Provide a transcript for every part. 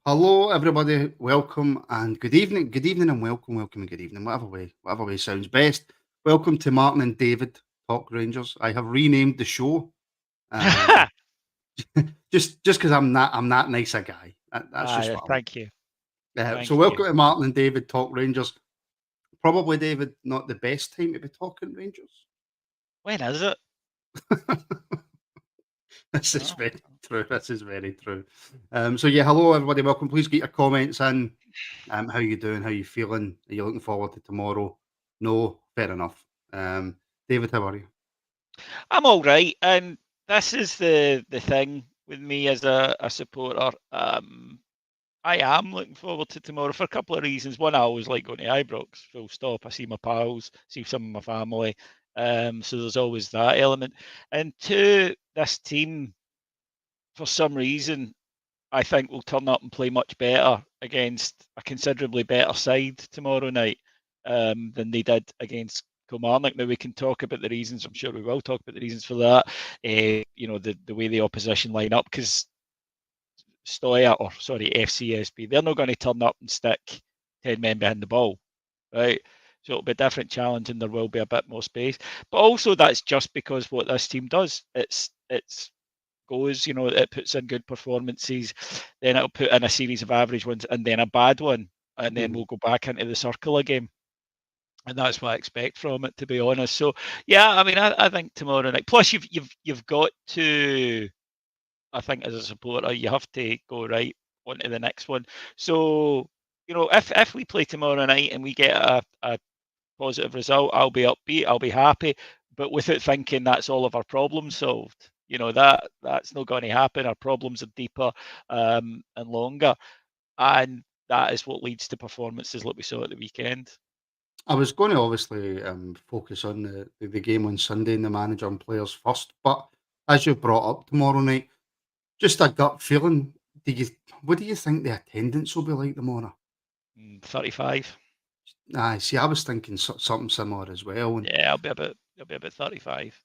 Hello, everybody. Welcome and good evening. Good evening and welcome and good evening. Whatever way sounds best. Welcome to Martin and David Talk Rangers. I have renamed the show, um, just because I'm that nice a guy. That's just what I'm. Thank you. So Thank you. welcome to Martin and David Talk Rangers. Probably David, not the best time to be talking Rangers. When is it? This is Oh, very true. This is very true. So yeah, hello everybody. Welcome. Please get your comments in. How you doing? How you feeling? Are you looking forward to tomorrow? No, fair enough. David, how are you? I'm all right, and this is the thing with me as a supporter. I am looking forward to tomorrow for a couple of reasons. One, I always like going to Ibrox, full stop. I see my pals, see some of my family. So there's always that element. And two, this team, for some reason, I think will turn up and play much better against a considerably better side tomorrow night than they did against Kilmarnock. Now we can talk about the reasons. I'm sure we will talk about the reasons for that. The way the opposition line up, because FCSB, they're not going to turn up and stick 10 men behind the ball, right? So it'll be a different challenge, and there will be a bit more space. But also, that's just because what this team does. It's goes, it puts in good performances, then it'll put in a series of average ones and then a bad one, and then Mhm. we'll go back into the circle again. And that's what I expect from it, to be honest. So yeah, I mean, I think tomorrow night. Plus, you've got to. I think as a supporter, you have to go right on to the next one. So if we play tomorrow night and we get a positive result, I'll be upbeat, I'll be happy, but without thinking that's all of our problems solved. That's not going to happen. Our problems are deeper and longer, and that is what leads to performances like we saw at the weekend. I was going to obviously focus on the game on Sunday and the manager and players first, but as you brought up tomorrow night, just a gut feeling. Do you? What do you think the attendance will be like tomorrow? 35. See, I was thinking something similar as well. And Yeah, I'll be about 35.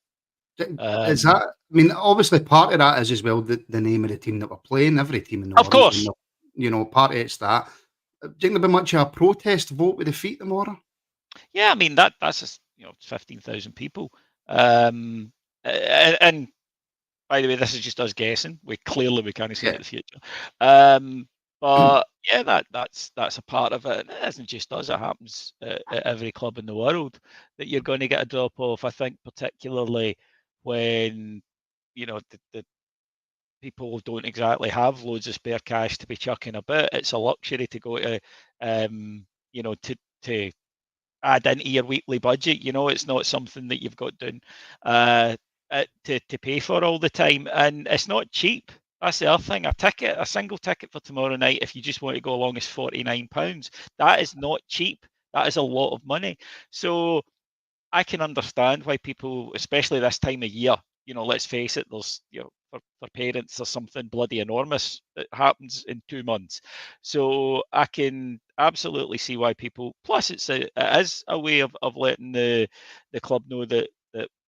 is Um, that? I mean, obviously, part of that is as well the name of the team that we're playing. Every team in the of world, when course. part of it's that. Do you think there'll be much of a protest vote with defeat tomorrow? Yeah, I mean that's just 15,000 people. And by the way, this is just us guessing. We can't see into Yeah. the future. But yeah, that's a part of it. And it isn't just us. It happens at every club in the world that you're going to get a drop off. I think particularly when the people don't exactly have loads of spare cash to be chucking about. It's a luxury to go to, to add into your weekly budget. It's not something that you've got doing to pay for all the time, and it's not cheap. That's the other thing. A single ticket for tomorrow night, if you just want to go along, is £49. That is not cheap. That is a lot of money. So I can understand why people, especially this time of year, let's face it, there's, for parents, there's something bloody enormous that happens in 2 months. So I can absolutely see why people, plus it is a way of letting the club know that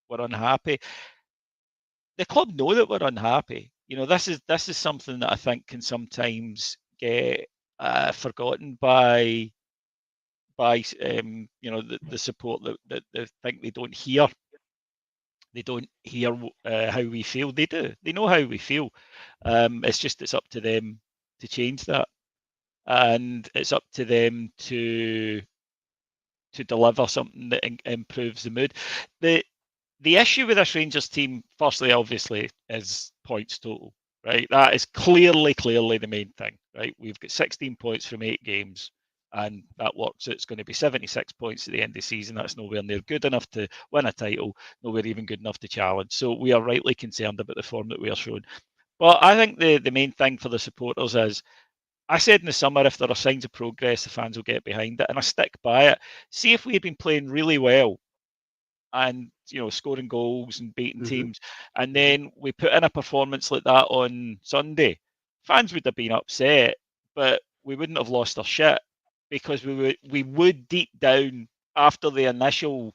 we're unhappy. The club know that we're unhappy. This is something that I think can sometimes get forgotten by the support that they think they don't hear. They don't hear how we feel. They do. They know how we feel. It's up to them to change that, and it's up to them to deliver something that improves the mood. The the issue with this Rangers team, firstly, obviously, is points total. Right, that is clearly the main thing. Right, we've got 16 points from 8 games, and that works. It's going to be 76 points at the end of the season. That's nowhere near good enough to win a title. Nowhere even good enough to challenge. So we are rightly concerned about the form that we are showing. But I think the main thing for the supporters is, I said in the summer, if there are signs of progress, the fans will get behind it, and I stick by it. See, if we had been playing really well and scoring goals and beating Hmm. teams, and then we put in a performance like that on Sunday, fans would have been upset, but we wouldn't have lost our shit, because we would deep down, after the initial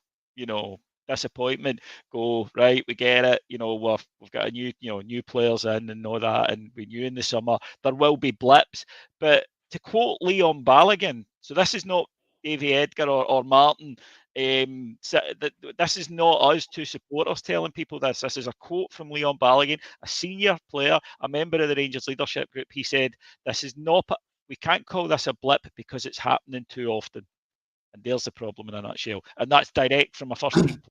disappointment, go, right, we get it, we've got a new players in and all that, and we knew in the summer there will be blips. But to quote Leon Balogun, so this is not David Edgar or Martin. This is not us two supporters telling people this. This is a quote from Leon Balogun, a senior player, a member of the Rangers leadership group. He said, "This is not. We can't call this a blip because it's happening too often." And there's the problem in a nutshell. And that's direct from a first team,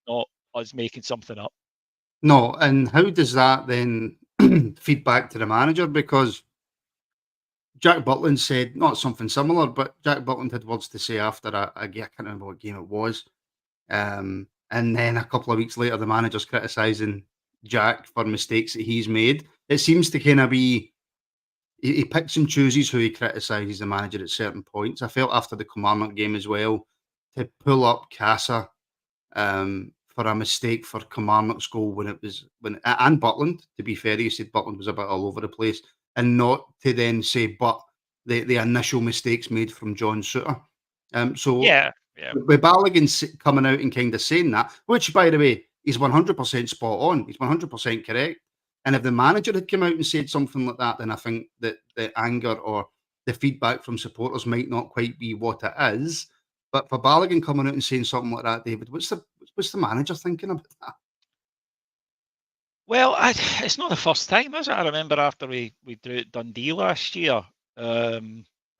not us making something up. No, and how does that then feed back to the manager? Because Jack Butland said not something similar, but Jack Butland had words to say after a game. I can't remember what game it was. And then a couple of weeks later, the manager's criticising Jack for mistakes that he's made. It seems to kind of be he picks and chooses who he criticises the manager at certain points. I felt after the Kilmarnock game as well to pull up Casa for a mistake for Kilmarnock's goal and Butland. To be fair, he said Butland was a bit all over the place, and not to then say but the initial mistakes made from John Souttar. Yeah. With Balogun coming out and kind of saying that, which by the way, he's 100% spot on. He's 100% correct. And if the manager had come out and said something like that, then I think that the anger or the feedback from supporters might not quite be what it is. But for Balogun coming out and saying something like that, David, what's the manager thinking about that? Well, it's not the first time, is it? I remember after we drew at Dundee last year, I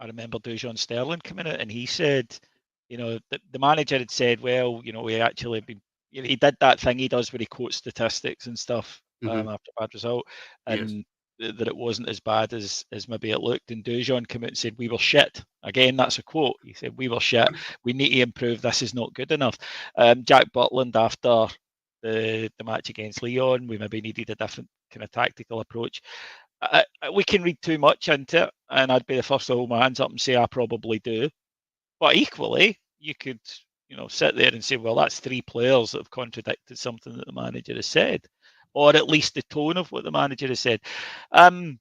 remember Dujon Sterling coming out and he said, the manager had said, well, we actually been, he did that thing he does where he quotes statistics and stuff after a bad result, and that it wasn't as bad as maybe it looked. And Dujon came out and said, we were shit. Again, that's a quote. He said, we were shit. We need to improve. This is not good enough. Jack Butland, after the match against Lyon, we maybe needed a different kind of tactical approach. We can read too much into it, and I'd be the first to hold my hands up and say I probably do. But equally, you could, sit there and say, well, that's three players that have contradicted something that the manager has said, or at least the tone of what the manager has said. I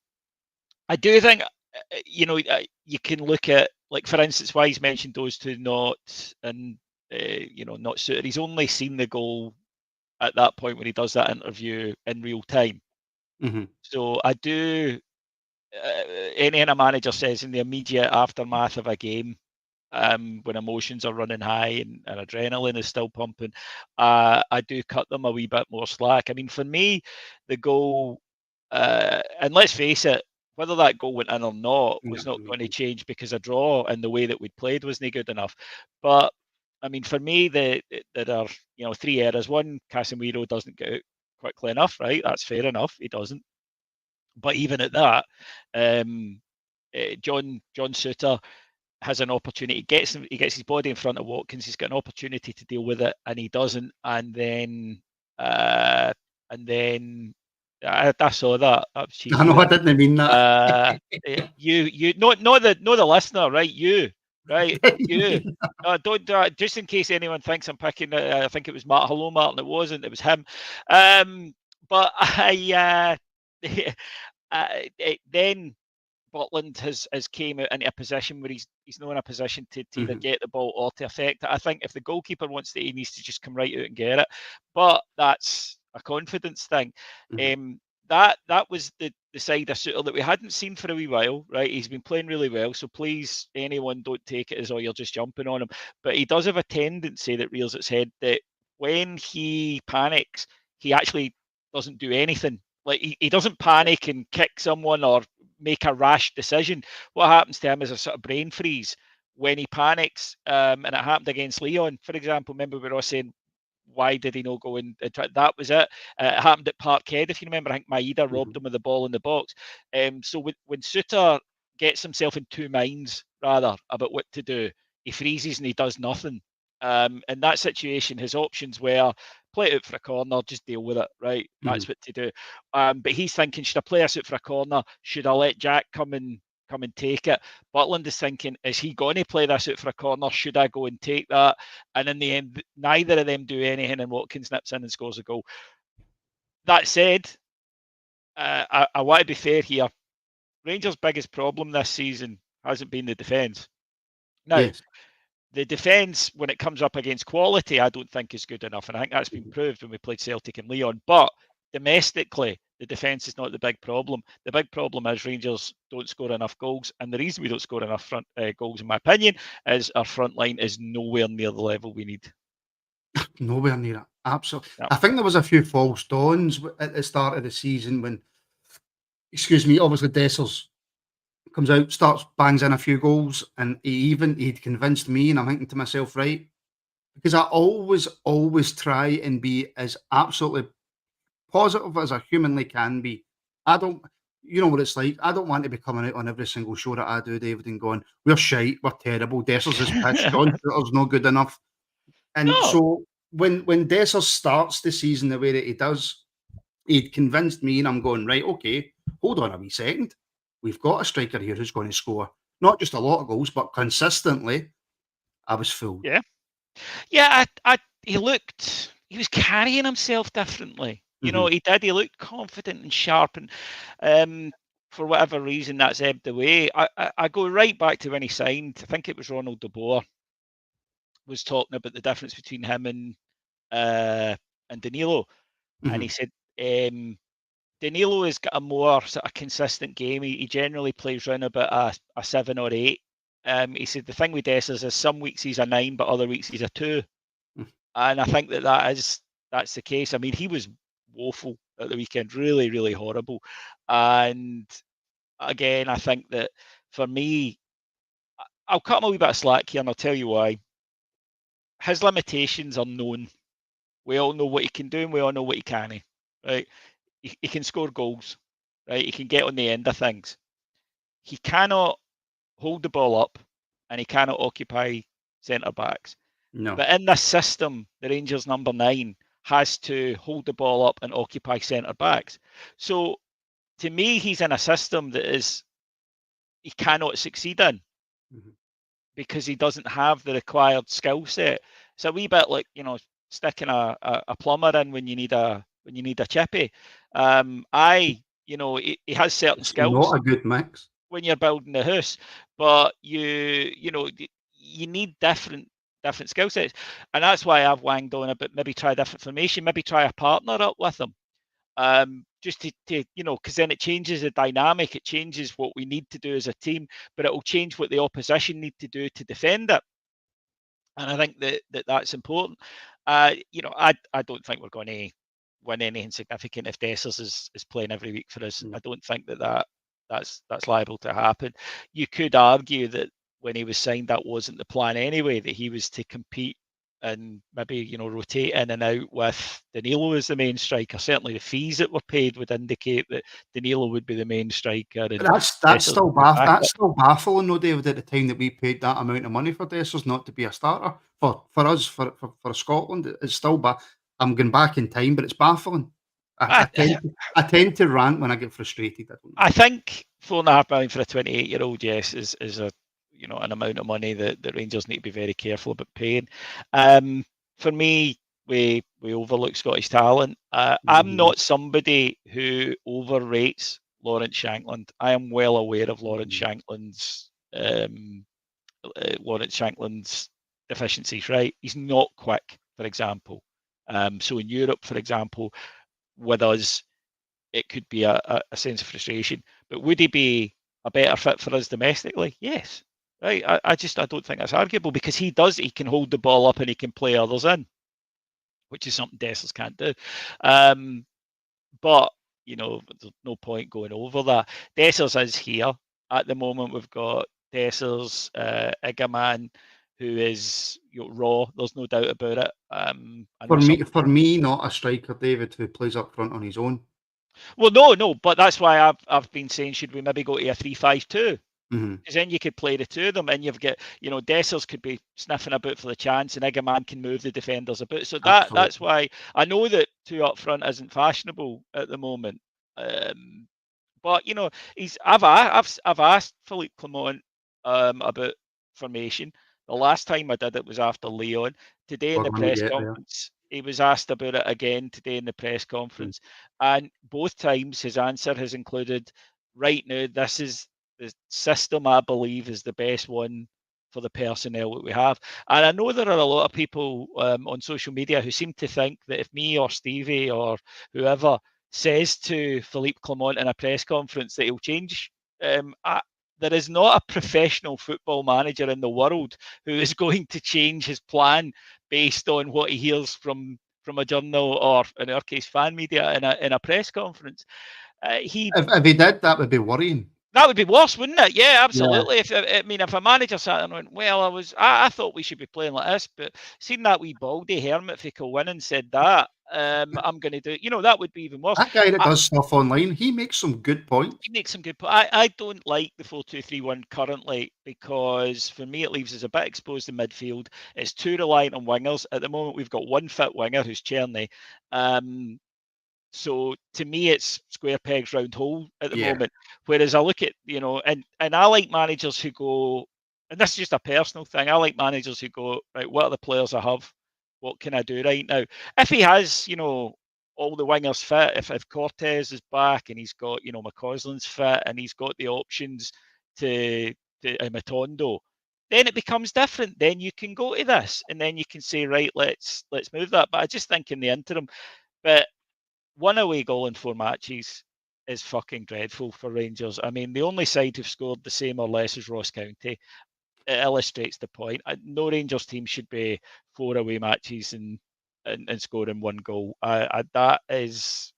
do think, you can look at, like, for instance, why he's mentioned those two not Souttar. He's only seen the goal at that point when he does that interview in real time. So I do, any a manager says in the immediate aftermath of a game, when emotions are running high and adrenaline is still pumping, I do cut them a wee bit more slack. I mean, for me, the goal, and let's face it, whether that goal went in or not was not going to change because a draw and the way that we'd played wasn't good enough. But I mean, for me, there are three errors. One, Casemiro doesn't get out quickly enough, right? That's fair enough. He doesn't. But even at that, John Souttar has an opportunity. He gets his body in front of Watkins. He's got an opportunity to deal with it, and he doesn't. And then I saw that. That was cheeky. I know, I didn't mean that. You not the listener, right? You. Right, you. Don't just in case anyone thinks I'm picking. I think it was Martin. Hello, Martin. It wasn't. It was him. But then Butland has came out into a position where he's not in a position to either get the ball or to affect it. I think if the goalkeeper wants to, he needs to just come right out and get it. But that's a confidence thing. That was the side of Souttar that we hadn't seen for a wee while, right? He's been playing really well, so please, anyone, don't take it as, oh, you're just jumping on him. But he does have a tendency that rears its head that when he panics, he actually doesn't do anything. Like, he doesn't panic and kick someone or make a rash decision. What happens to him is a sort of brain freeze when he panics, and it happened against Lyon, for example. Remember, we were all saying, why did he not go and try? That was it. It happened at Parkhead, if you remember. I think Maeda robbed him of the ball in the box. So when Souttar gets himself in two minds, rather, about what to do, he freezes and he does nothing. In that situation, his options were play it out for a corner, just deal with it, right? That's what to do. But he's thinking, should I play this out for a corner? Should I let Jack come and take it? Butland is thinking, is he going to play this out for a corner? Should I go and take that? And in the end, neither of them do anything, and Watkins nips in and scores a goal. That said, I want to be fair here. Rangers' biggest problem this season hasn't been the defence. Now, The defence, when it comes up against quality, I don't think is good enough. And I think that's been proved when we played Celtic and Leon. But domestically, the defence is not the big problem. The big problem is Rangers don't score enough goals. And the reason we don't score enough goals, in my opinion, is our front line is nowhere near the level we need. Nowhere near it. Absolutely. No. I think there was a few false dawns at the start of the season when, excuse me, obviously Dessers comes out, starts, bangs in a few goals, and he'd convinced me, and I'm thinking to myself, right, because I always try and be as absolutely positive as I humanly can be. I don't, you know what it's like. I don't want to be coming out on every single show that I do, David, and going, "We're shite, we're terrible. Dessers is pish, John Shooter's no good enough." And No. so when Dessers starts the season the way that he does, he'd convinced me, and I'm going, right, okay, hold on a wee second. We've got a striker here who's going to score not just a lot of goals, but consistently. I was fooled. Yeah. He was carrying himself differently. You know, Mhm. he did. He looked confident and sharp, and for whatever reason, that's ebbed away. I go right back to when he signed. I think it was Ronald de Boer was talking about the difference between him and Danilo, and he Mhm. said Danilo has got a more sort of consistent game. He generally plays around about a 7 or 8. He said the thing with Dessers is some weeks he's a 9, but other weeks he's a 2. Mm. And I think that's the case. I mean, he was woeful at the weekend, really, really horrible. And again, I think that for me, I'll cut him a wee bit of slack here, and I'll tell you why. His limitations are known. We all know what he can do, and we all know what he can't. Right? He can score goals. Right? He can get on the end of things. He cannot hold the ball up, and he cannot occupy centre backs. No. But in this system, the Rangers number 9 has to hold the ball up and occupy centre backs. So to me, he's in a system that he cannot succeed in Mhm. because he doesn't have the required skill set. It's a wee bit like, sticking a plumber in when you need a chippy. He has certain It's skills not a good mix. when you're building the house, but you need different skill sets, and that's why I've wanged on about maybe try a different formation, maybe try a partner up with them, just to because then it changes the dynamic, it changes what we need to do as a team, but it will change what the opposition need to do to defend it, and I think that's important. I don't think we're going to win anything significant if Dessers is playing every week for us. I No. don't think that's liable to happen. You could argue that when he was signed, that wasn't the plan anyway, that he was to compete and maybe rotate in and out with Danilo as the main striker. Certainly the fees that were paid would indicate that Danilo would be the main striker and But that's Dessers still would be backup. that's still baffling though, David, at the time that we paid that amount of money for Dessers not to be a starter. For us, for Scotland, it's still I'm going back in time, but it's baffling. I, I, I tend to I tend to rant when I get frustrated. I don't know I why. think 4.5 million for a 28-year-old, yes, is a an amount of money that Rangers need to be very careful about paying. For me, we overlook Scottish talent. I'm Mhm. not somebody who overrates Lawrence Shankland. I am well aware of Mhm. Lawrence Shankland's deficiencies. Right, he's not quick, for example. So in Europe, for example, with us, it could be a sense of frustration. But would he be a better fit for us domestically? Yes. Right. I don't think that's arguable because he can hold the ball up and he can play others in, which is something Dessers can't do. Um, but there's no point going over that. Dessers is here at the moment. We've got Dessers, Igaman, who is raw. There's no doubt about it. I know some For people. me, not a striker, David, who plays up front on his own. Well, no, but that's why I've been saying should we maybe go to a 3-5-2? Mhm. Because then you could play the two of them, and you've got Dessers could be sniffing about for the chance, and Igaman can move the defenders about. So that's Absolutely. why I know that two up front isn't fashionable at the moment. But I've asked Philippe Clement about formation. The last time I did it was after Leon. Today in We're the going to press get there. conference, he was asked about it again today in the press Mm. conference, and both times his answer has included, "Right now, this is the system I believe is the best one the personnel that we have. And I know there are a lot of people on social media who seem to think that if me or Stevie or whoever says to Philippe Clement in a press conference that he'll change, there is not a professional football manager in the world who is going to change his plan based on what he hears from a journal or, in our case, fan media in a press conference. If he did, that would be worrying. That would be worse, wouldn't it? Yeah, absolutely. Yeah. If a manager sat there and went, well, I thought we should be playing like this, but seeing that wee baldy hermit for Kilwin and said that, I'm going to do, that would be even worse. That guy that does stuff online, he makes some good points. He makes some good points. I don't like the 4-2-3-1 currently because for me it leaves us a bit exposed in midfield. It's too reliant on wingers. At the moment, we've got one fit winger who's Czerny. So to me, it's square pegs round hole at the moment. Whereas I look at, and I like managers who go, and this is just a personal thing. I like managers who go, right, what are the players I have? What can I do right now? If he has, all the wingers fit, if Cortez is back and he's got, McCausland's fit and he's got the options to Matondo, then it becomes different. Then you can go to this and then you can say, right, let's move that. But I just think in the interim, but one away goal in 4 matches is fucking dreadful for Rangers. I mean, the only side who've scored the same or less is Ross County. It illustrates the point. No Rangers team should be 4 away matches and scoring 1 goal. That is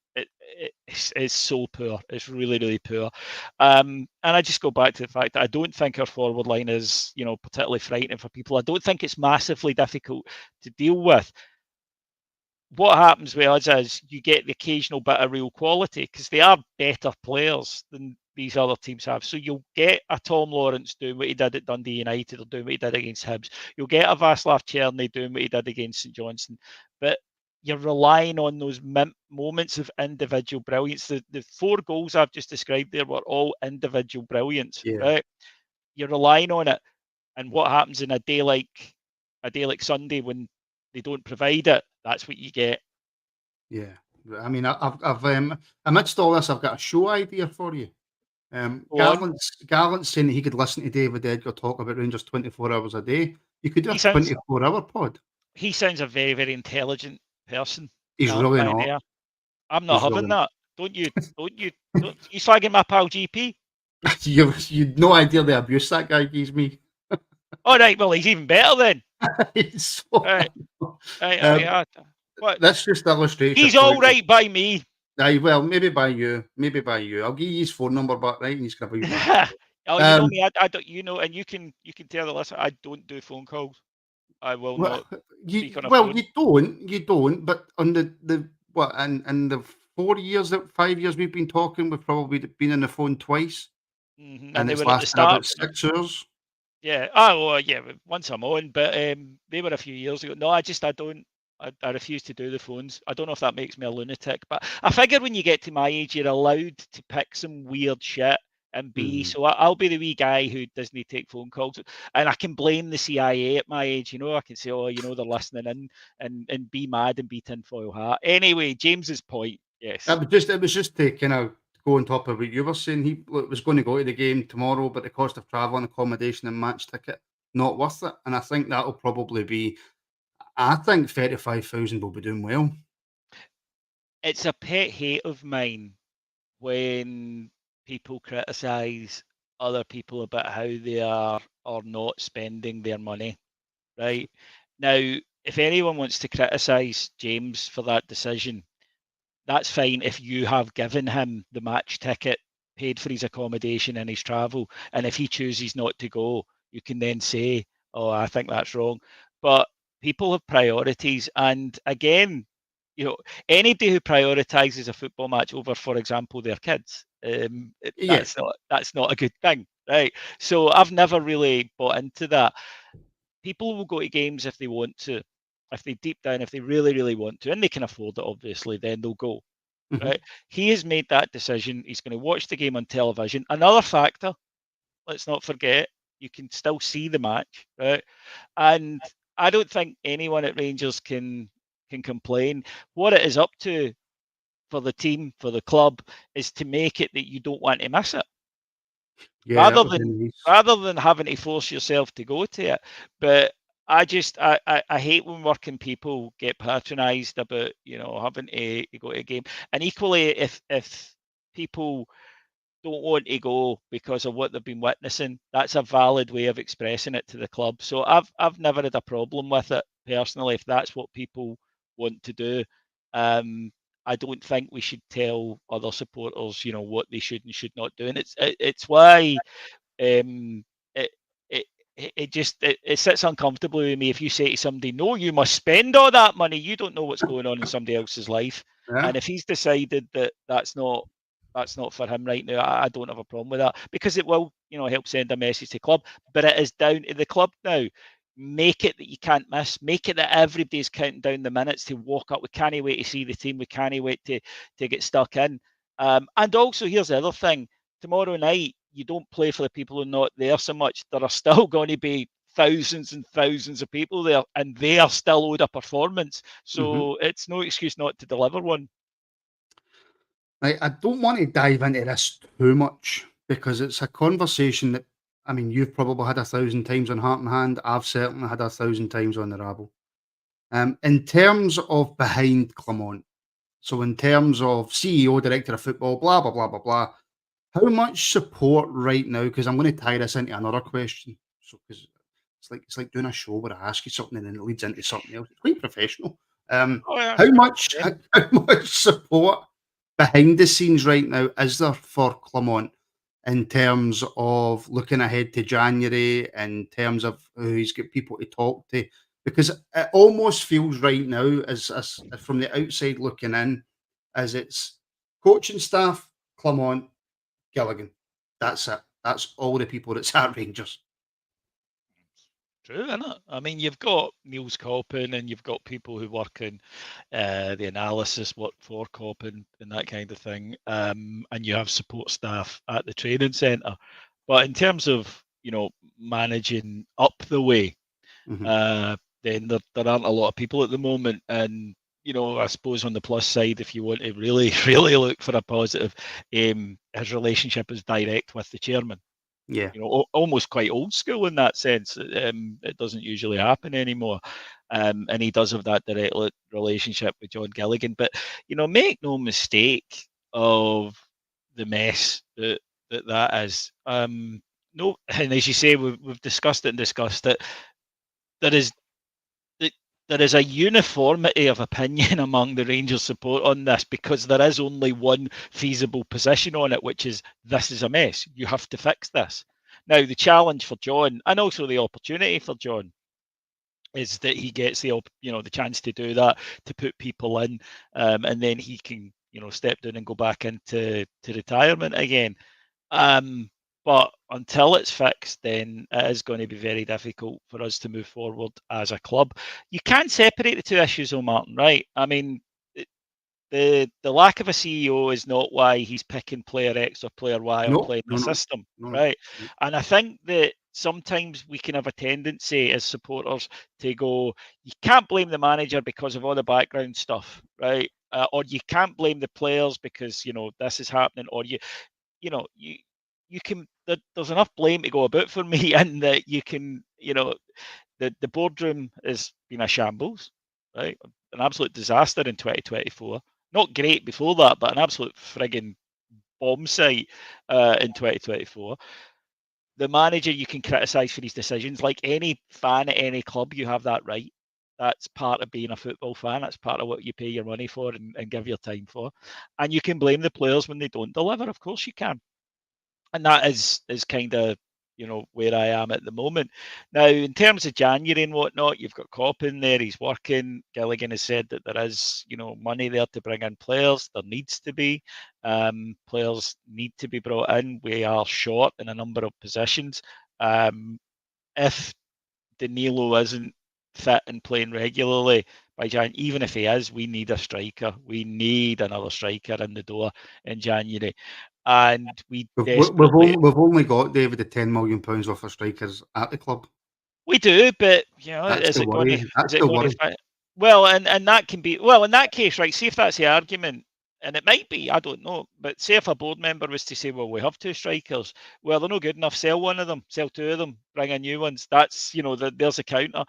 it's so poor. It's really, really poor. And I just go back to the fact that I don't think our forward line is, particularly frightening for people. I don't think it's massively difficult to deal with. What happens with us is you get the occasional bit of real quality because they are better players than these other teams have. So you'll get a Tom Lawrence doing what he did at Dundee United or doing what he did against Hibs. You'll get a Václav Černý doing what he did against St Johnstone. But you're relying on those moments of individual brilliance. The 4 goals I've just described there were all individual brilliance, right? You're relying on it. And what happens in a day like Sunday when they don't provide it? That's what you get. Yeah, I mean, I've amidst all this, I've got a show idea for you. Gallant's saying that he could listen to David Edgar talk about Rangers 24 hours a day. You could do a 24-hour pod. He sounds a very, very intelligent person. He's really not. I'm not having that. Don't you slagging my pal GP? You've no idea the abuse that guy gives me. All right, well, he's even better then. It's so That's just illustration. He's all right by me. Aye, well, maybe by you. I'll give you his phone number back, right? And he's gonna be back. Oh, you know me. I don't. And you can tell the listener I don't do phone calls. I will not. You don't. But on the what? And the 5 years we've been talking, we've probably been on the phone twice, and it's lasted about 6 hours. Yeah. Oh, well, yeah. Once I'm on, but they were a few years ago. No, I don't. I refuse to do the phones. I don't know if that makes me a lunatic, but I figure when you get to my age, you're allowed to pick some weird shit and be. So I'll be the wee guy who doesn't take phone calls, and I can blame the CIA at my age. I can say, oh, they're listening in, and be mad and be tinfoil hat. Anyway, James's point. Yes. It was just to kind of go on top of what you were saying. He was going to go to the game tomorrow, but the cost of travel and accommodation and match ticket not worth it. And I think that'll probably be. I think 35,000 will be doing well. It's a pet hate of mine when people criticise other people about how they are or not spending their money. Right now, if anyone wants to criticise James for that decision, that's fine if you have given him the match ticket, paid for his accommodation and his travel, and if he chooses not to go, you can then say, oh, I think that's wrong. But people have priorities, and again, anybody who prioritizes a football match over, for example, their kids, that's not a good thing, right? So I've never really bought into that. People will go to games if they want to, if they really, really want to, and they can afford it, obviously, then they'll go. Right? He has made that decision. He's going to watch the game on television. Another factor, let's not forget, you can still see the match, right? And I don't think anyone at Rangers can complain. What it is up to for the team, for the club, is to make it that you don't want to miss it. Yeah, that rather would be than nice. rather than having to force yourself to go to it. But I hate when working people get patronised about having to go to a game. And equally, if people don't want to go because of what they've been witnessing, that's a valid way of expressing it to the club. So I've never had a problem with it personally if that's what people want to do. I don't think we should tell other supporters, what they should and should not do, and it's why um, it, it it sits uncomfortably with me if you say to somebody, "No, you must spend all that money." You don't know what's going on in somebody else's life, Yeah. and if he's decided that that's not for him right now, I don't have a problem with that because it will, help send a message to the club. But it is down to the club now. Make it that you can't miss. Make it that everybody's counting down the minutes to walk up. We can't wait to see the team. We can't wait to get stuck in. And also, here's the other thing: tomorrow night, you don't play for the people who are not there so much. There are still going to be thousands and thousands of people there, and they are still owed a performance. Mm-hmm. So it's no excuse not to deliver one. I don't want to dive into this too much because it's a conversation that, I mean, you've probably had 1,000 times on Heart and Hand. I've certainly had 1,000 times on the Rabble. In terms of behind Clement, so in terms of CEO, director of football, blah, blah, blah, blah, blah, how much support right now? Because I'm going to tie this into another question. So, because it's like doing a show where I ask you something and then it leads into something else. It's quite professional. Oh yeah, How good much for how, them. how much support behind the scenes right now is there for Clement in terms of looking ahead to January, in terms of who he's got people to talk to? Because it almost feels right now, as from the outside looking in, as it's coaching staff, Clement, Gilligan. That's it. That's all the people that's at Rangers. True, isn't it? I mean, you've got Niels Coppin and you've got people who work in the analysis, work for Coppin and that kind of thing. And you have support staff at the training centre. But in terms of, managing up the way, Mhm. uh, then there aren't a lot of people at the moment. And, I suppose on the plus side, if you want to really, really look for a positive, his relationship is direct with the chairman. Yeah. Almost quite old school in that sense. It doesn't usually happen anymore. And he does have that direct relationship with John Gilligan. But, make no mistake of the mess that is. No, and as you say, we've discussed it and discussed it. There is there is a uniformity of opinion among the Rangers support on this because there is only one feasible position on it, which is this is a mess. You have to fix this. Now, the challenge for John, and also the opportunity for John, is that he gets the chance to do that, to put people in, and then he can step down and go back into retirement again. Um, but until it's fixed, then it is going to be very difficult for us to move forward as a club. You can't separate the two issues, though, Martin, right? I mean, the lack of a CEO is not why he's picking player X or player Y or No, playing no, the no, system, no, right? no. And I think that sometimes we can have a tendency as supporters to go, you can't blame the manager because of all the background stuff, right? Or you can't blame the players because this is happening, or you know, you can there's enough blame to go about for me, and that you can, the boardroom has been a shambles, right? An absolute disaster in 2024. Not great before that, but an absolute frigging bomb site in 2024. The manager you can criticise for his decisions, like any fan at any club, you have that right. That's part of being a football fan. That's part of what you pay your money for and give your time for. And you can blame the players when they don't deliver. Of course you can, and that is kind of where I am at the moment. Now, in terms of January and whatnot, you've got Cop in there. He's working. Gilligan has said that there is money there to bring in players. There needs to be players need to be brought in. We are short in a number of positions. If Danilo isn't fit and playing regularly by Jan, even if he is, we need a striker. We need another striker in the door in January, and we desperately We've only got David the £10 million worth of strikers at the club. we do. But That's is the it going to worry. That's is it the going to worry. fit? Well, and that can be well in that case, right? See if that's the argument. and it might be, I don't know. But say if a board member was to say, well, we have two strikers, well, they're not good enough. Sell one of them, sell two of them, bring in new ones. That's, there's a counter.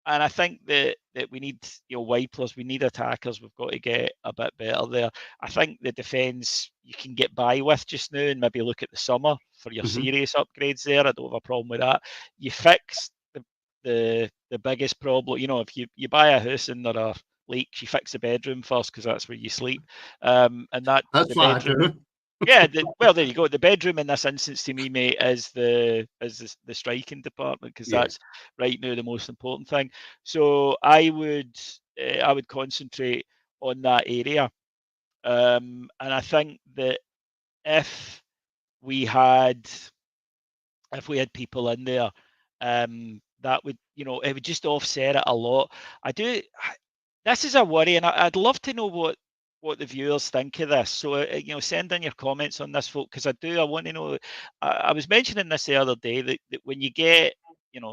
And I think that we need, wipers, we need attackers. We've got to get a bit better there. I think the defence you can get by with just now, and maybe look at the summer for your serious upgrades there. I don't have a problem with that. You fix the biggest problem. If you buy a house and there are leaks, you fix the bedroom first because that's where you sleep. And that's the what bedroom. I do. Yeah, well, there you go. The bedroom in this instance, to me, mate, is the striking department, because that's right now the most important thing. So I would concentrate on that area, and I think that if we had people in there, that would, it would just offset it a lot. This is a worry, and I'd love to know what the viewers think of this. So, send in your comments on this, folk, because I want to know. I was mentioning this the other day that when you get,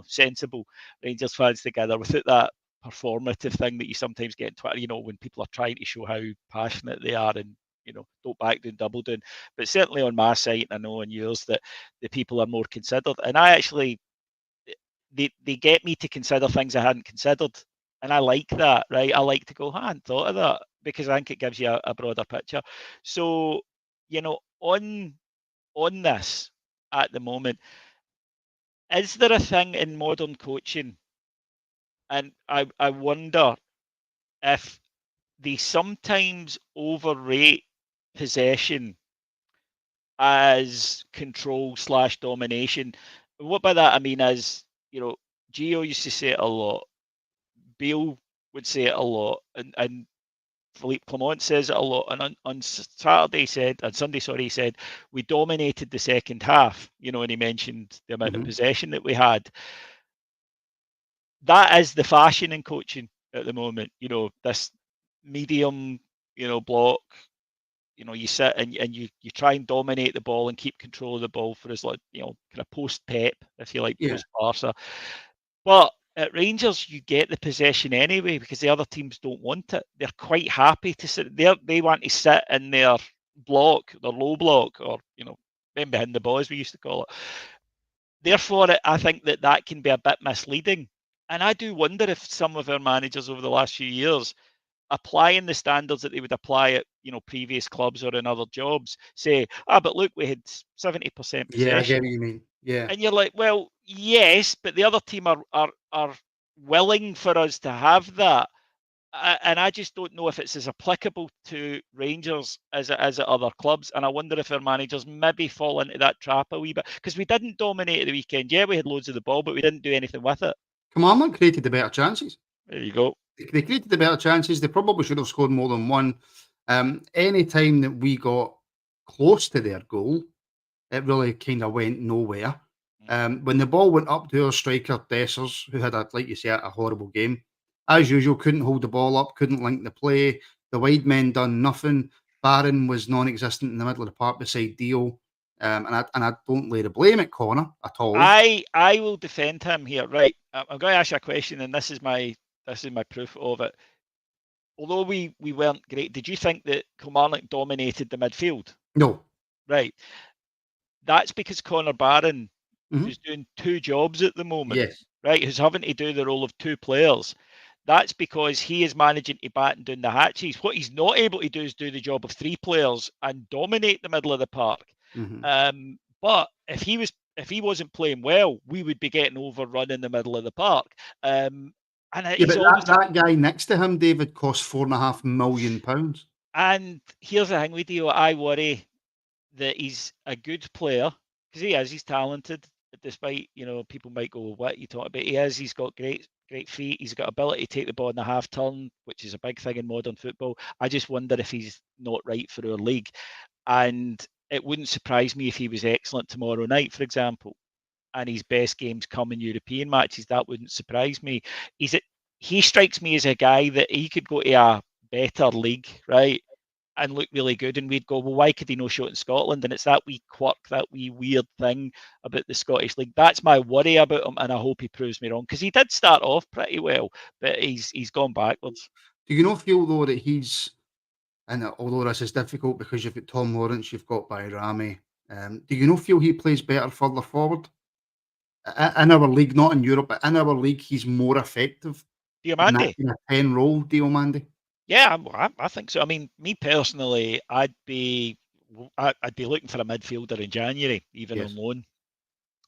sensible Rangers fans together without that performative thing that you sometimes get in Twitter, when people are trying to show how passionate they are and, don't back down, double down. But certainly on my site, I know on yours, that the people are more considered. And I actually, they get me to consider things I hadn't considered. And I like that, right? I like to go, I hadn't thought of that, because I think it gives you a broader picture. So, on this at the moment, is there a thing in modern coaching? And I wonder if they sometimes overrate possession as control / domination. What by that I mean is, Gio used to say it a lot. Beale would say it a lot, and Philippe Clement says it a lot. And on Sunday, he said, we dominated the second half, and he mentioned the amount of possession that we had. That is the fashion in coaching at the moment, this medium, block. You sit and you try and dominate the ball and keep control of the ball for as long, kind of post Pep, if you like, post Barca. But at Rangers, you get the possession anyway because the other teams don't want it. They're quite happy to sit there. They want to sit in their block, their low block, or, then behind the ball, as we used to call it. Therefore, I think that can be a bit misleading. And I do wonder if some of our managers over the last few years, applying the standards that they would apply at, previous clubs or in other jobs, say, but look, we had 70% possession. Yeah, I get what you mean. Yeah. And you're like, well, yes, but the other team are willing for us to have that. And I just don't know if it's as applicable to Rangers as it is at other clubs. And I wonder if our managers maybe fall into that trap a wee bit, because we didn't dominate the weekend. Yeah, we had loads of the ball, but we didn't do anything with it. Commandment created the better chances. There you go. They created the better chances. They probably should have scored more than one. Any time that we got close to their goal, it really kind of went nowhere. When the ball went up to our striker, Dessers, who had, like you say, a horrible game, as usual, couldn't hold the ball up, couldn't link the play. The wide men done nothing. Barron was non-existent in the middle of the park beside Dio. And I don't lay the blame at Connor at all. I will defend him here. Right. I'm going to ask you a question, and this is my proof of it. Although we weren't great, did you think that Kilmarnock dominated the midfield? No. Right. That's because Connor Barron who's doing two jobs at the moment. Yes. Right. Who's having to do the role of two players. That's because he is managing to batten down the hatches. What he's not able to do is do the job of three players and dominate the middle of the park. But if he wasn't playing well, we would be getting overrun in the middle of the park. And that guy next to him, David, cost £4.5 million. And here's the thing with Dio, I worry that he's a good player, because he is. He's talented, despite, people might go, what are you talking about? He is. He's got great feet. He's got ability to take the ball in the half turn, which is a big thing in modern football. I just wonder if he's not right for our league. And it wouldn't surprise me if he was excellent tomorrow night, for example, and his best games come in European matches. That wouldn't surprise me. He strikes me as a guy that he could go to a better league, right, and look really good, and we'd go, well, why could he no show it in Scotland? And it's that wee quirk, that wee weird thing about the Scottish league. That's my worry about him, and I hope he proves me wrong, because he did start off pretty well, but he's gone backwards. Do you not feel, though, that he's And although this is difficult because you've got Tom Lawrence, you've got Bayrami, do you not feel he plays better further forward? In our league, not in Europe, but in our league, he's more effective in that Diomande. kind of 10 role, Diomande. Yeah, I think so. I mean, me personally, I'd be looking for a midfielder in January, even on Yes, loan,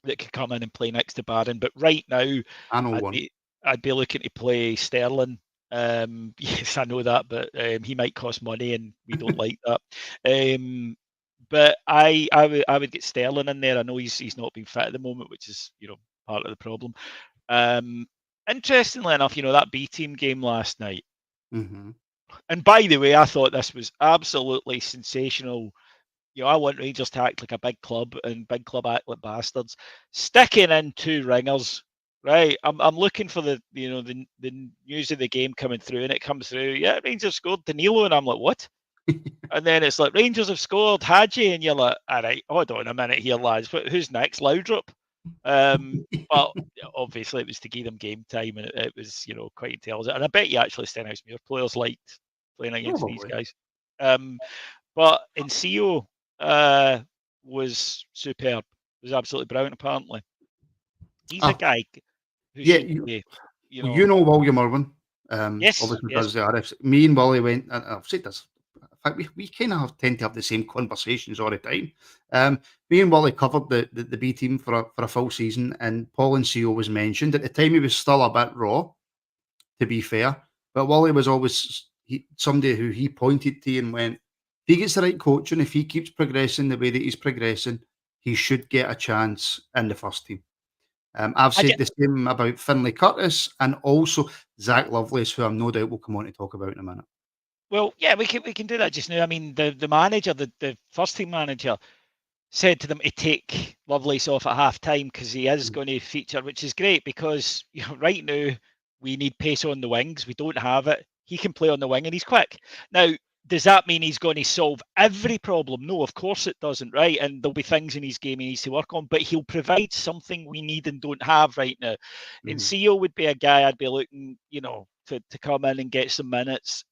that could come in and play next to Barron. But right now, I know I'd one. be I'd be looking to play Sterling. Yes, I know that, but he might cost money, and we don't like that. But I would get Sterling in there. I know he's not been fit at the moment, which is part of the problem. Um, Interestingly enough, that B team game last night. Hmm. And by the way, I thought this was absolutely sensational. I want Rangers to act like a big club, and big club act like bastards. Sticking in two ringers, right? I'm looking for the news of the game coming through, and it comes through. Yeah, Rangers scored Danilo, and I'm like, what? And then it's like Rangers have scored Hadji, and you're like, all right, hold on a minute here, lads. But who's next? Loudrup. But obviously it was to give them game time, and it was quite intelligent. And I bet you actually Stenhousemuir players liked playing against these Probably. guys. But Ncio was superb. Was absolutely brilliant. Apparently, he's a Ah, guy who yeah, should be, William Irwin, yes, obviously yes. does the RFs. Me and Wally went, and I've said this. In fact, we kind of tend to have the same conversations all the time. Me and Wally covered the B team for a full season, and Paul and CO was mentioned. At the time, he was still a bit raw, to be fair. But Wally was always somebody who he pointed to and went, if he gets the right coaching, if he keeps progressing the way that he's progressing, he should get a chance in the first team. I've I, said the same about Finlay Curtis and also Zach Lovelace, who I'm no doubt will come on to talk about in a minute. well, yeah, we can do that just now. I mean, the manager, the first team manager, said to them to take Lovelace off at half time because he is Mm. going to feature, which is great because right now we need pace on the wings. We don't have it. He can play on the wing and he's quick. Now, does that mean he's going to solve every problem? No, of course it doesn't, right? And there'll be things in his game he needs to work on, but he'll provide something we need and don't have right now. And Mhm. CEO would be a guy I'd be looking, to come in and get some minutes.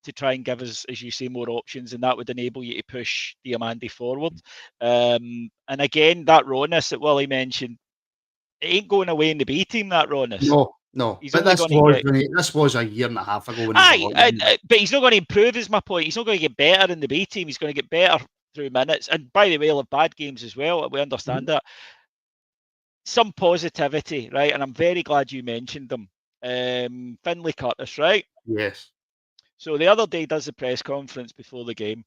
To try and give us, as you say, more options, and that would enable you to push Diomande forward. And again, that rawness that Willie mentioned, it ain't going away in the B team. That rawness, No, no. he's But only this going to was get. this was a year and a half ago when he was a Aye, lot younger. but he's not going to improve. Is my point. He's not going to get better in the B team. He's going to get better through minutes. And by the way, he'll have bad games as well. We understand Mhm. that. Some positivity, right? And I'm very glad you mentioned them. Finlay Curtis, right? Yes. So the other day does the press conference before the game.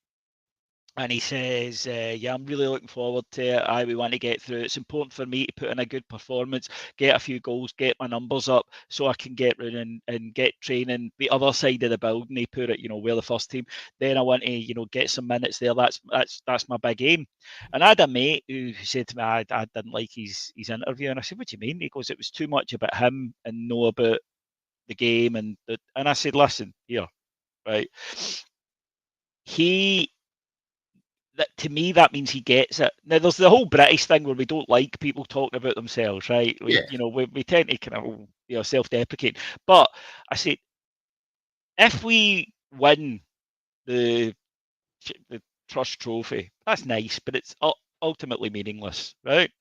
And he says, yeah, I'm really looking forward to it. We want to get through. It's important for me to put in a good performance, get a few goals, get my numbers up so I can get round and get training the other side of the building. He put it, we're the first team. Then I want to, get some minutes there. That's my big aim. And I had a mate who said to me, I didn't like his interview. And I said, what do you mean? He goes, it was too much about him and no about the game. And I said, listen, here, right. He That to me that means he gets it. Now there's the whole British thing where we don't like people talking about themselves, right? We Yeah. we tend to kind of self-deprecate. But I said if we win the the Trust Trophy, that's nice, but it's ultimately meaningless, right?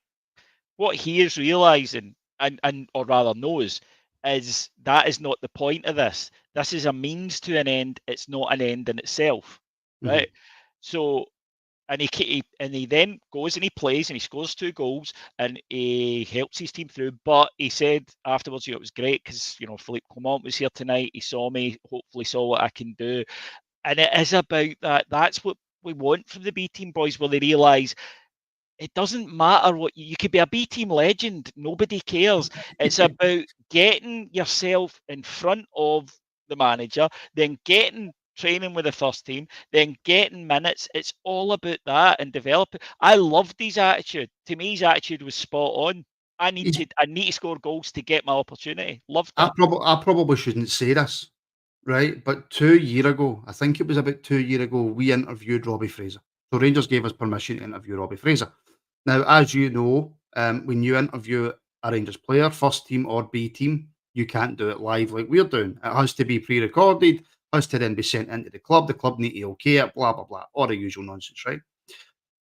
What he is realizing and or rather knows is that is not the point of this. This is a means to an end. It's not an end in itself, Mhm. right? So and he then goes and he plays and he scores 2 goals and he helps his team through. But he said afterwards, it was great because Philippe Clement was here tonight. He saw me, hopefully saw what I can do, and it is about that. That's what we want from the B team boys, where they realise it doesn't matter what you could be a B team legend. Nobody cares. It's about getting yourself in front of the manager, then getting training with the first team, then getting minutes. It's all about that and developing. I loved his attitude. To me, his attitude was spot on. He's I need to score goals to get my opportunity. Loved I that. probably shouldn't say this, right? But 2 year ago, I think it was about 2 year ago, we interviewed Robbie Fraser. So Rangers gave us permission to interview Robbie Fraser. Now, as you know, when you interview a Rangers player, first team or B team, you can't do it live like we're doing. It has to be pre-recorded, has to then be sent into the club need to okay it, blah, blah, blah, all the usual nonsense, right?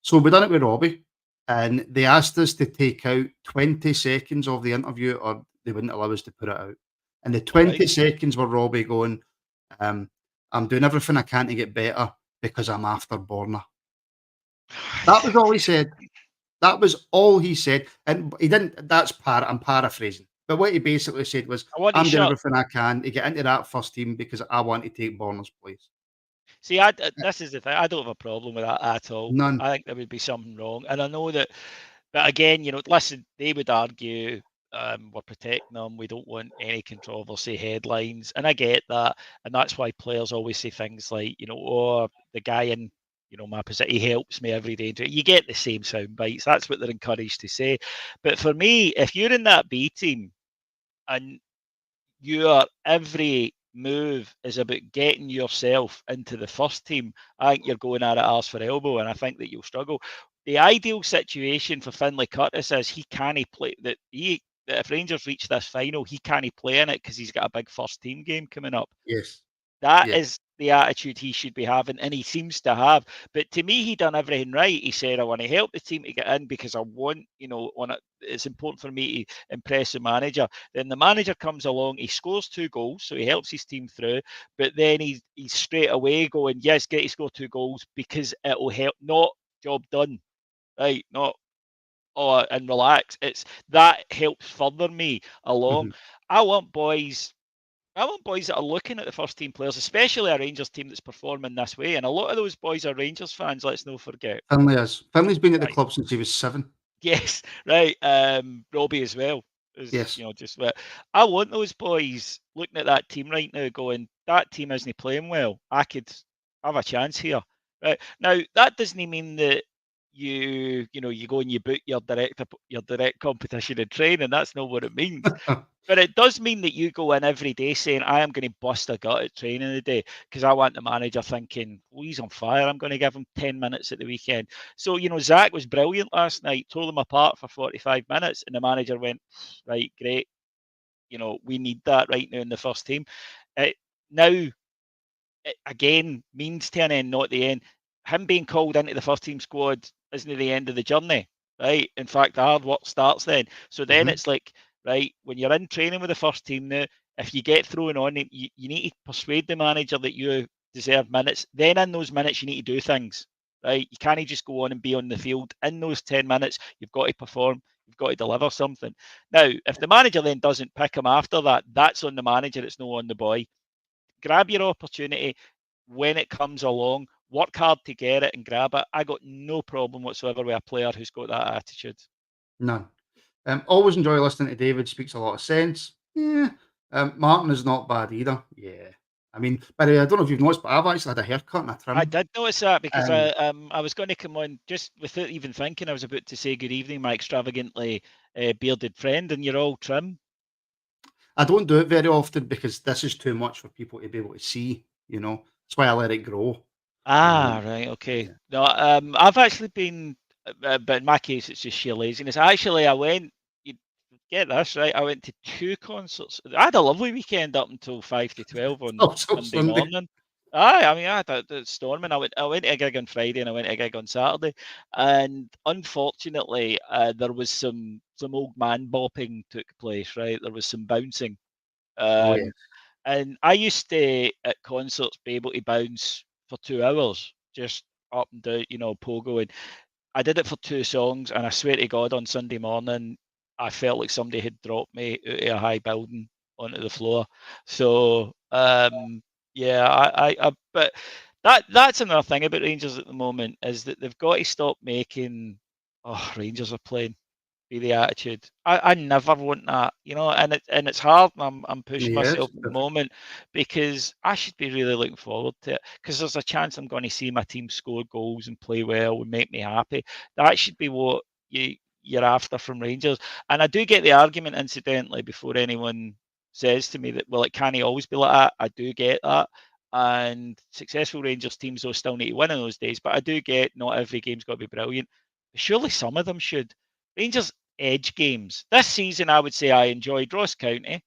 So we done it with Robbie, and they asked us to take out 20 seconds of the interview, or they wouldn't allow us to put it out. And the All 20 right. seconds were Robbie going, I'm doing everything I can to get better because I'm after Borna. That was all he said. That was all he said. And he didn't, I'm paraphrasing. But what he basically said was, I want to I'm doing shut. everything I can to get into that first team because I want to take Borna's place. See, this is the thing. I don't have a problem with that at all. None. I think there would be something wrong, and I know that. But again, listen, they would argue we're protecting them. We don't want any controversy headlines, and I get that, and that's why players always say things like, oh, the guy in my position, he helps me every day. You get the same sound bites. That's what they're encouraged to say. But for me, if you're in that B team and your every move is about getting yourself into the first team, I think you're going at it arse for elbow, and I think that you'll struggle. The ideal situation for Finlay Curtis is he can't play that if Rangers reach this final, he can't play in it because he's got a big first team game coming up. Yes. That Yeah. is the attitude he should be having, and he seems to have. But to me, he done everything right. He said, "I want to help the team to get in because I want, it's important for me to impress the manager." Then the manager comes along, he scores 2 goals, so he helps his team through. But then he's straight away going, "Yes, get to score 2 goals because it will help." Not job done, right? Not and relax. It's that helps further me along. Mhm. I want boys that are looking at the first team players, especially a Rangers team that's performing this way. And a lot of those boys are Rangers fans, let's not forget. Finlay is. Finlay's been at the Right. club since he was 7. Yes, right. Robbie as well. Is Yes. just I want those boys looking at that team right now going, that team isn't playing well. I could have a chance here. Right. Now that doesn't mean that you go and you boot your direct competition in training. That's not what it means. But it does mean that you go in every day saying, I am going to bust a gut at training today because I want the manager thinking, oh, he's on fire. I'm going to give him 10 minutes at the weekend. So, Zach was brilliant last night, told them apart for 45 minutes, and the manager went, right, great. We need that right now in the first team. Now, it again means to an end, not the end. Him being called into the first team squad isn't the end of the journey, right? In fact, the hard work starts then. So then Mhm. it's like, right, when you're in training with the first team now, if you get thrown on, you need to persuade the manager that you deserve minutes. Then in those minutes, you need to do things, right? You can't just go on and be on the field. In those 10 minutes, you've got to perform. You've got to deliver something. Now, if the manager then doesn't pick him after that, that's on the manager. It's no on the boy. Grab your opportunity when it comes along, work hard to get it and grab it. I got no problem whatsoever with a player who's got that attitude. None. Always enjoy listening to David. Speaks a lot of sense. Yeah. Martin is not bad either. Yeah. I mean, by the way, I don't know if you've noticed, but I've actually had a haircut and a I trim. did notice that because Um, I was going to come on just without even thinking. I was about to say good evening, my extravagantly bearded friend, and you're all trim. I don't do it very often because this is too much for people to be able to see. That's why I let it grow. Ah, Um, right, okay. yeah. No, I've actually been, but in my case, it's just sheer laziness. Actually, I went. You get this right. I went to 2 concerts. I had a lovely weekend up until 5 to 12 on Also Sunday Sunday. morning. I mean, I had a storming. I went to a gig on Friday and I went to a gig on Saturday, and unfortunately, there was some old man bopping took place. Right, there was some bouncing. Oh Um, yes. and I used to, at concerts, be able to bounce for 2 hours, just up and down, pogo. And I did it for 2 songs, and I swear to God, on Sunday morning, I felt like somebody had dropped me out of a high building onto the floor. So, yeah, but that's another thing about Rangers at the moment is that they've got to stop making. Oh, Rangers are playing be the attitude. I never want that, and it's hard. I'm pushing Yeah, it's myself at the difficult. moment because I should be really looking forward to it because there's a chance I'm going to see my team score goals and play well and make me happy. That should be what you're after from Rangers. And I do get the argument, incidentally, before anyone says to me that, well, it can't always be like that. I do get that. And successful Rangers teams, though, still need to win in those days. But I do get not every game's got to be brilliant. Surely some of them should. Rangers edge games. This season, I would say I enjoyed Ross County.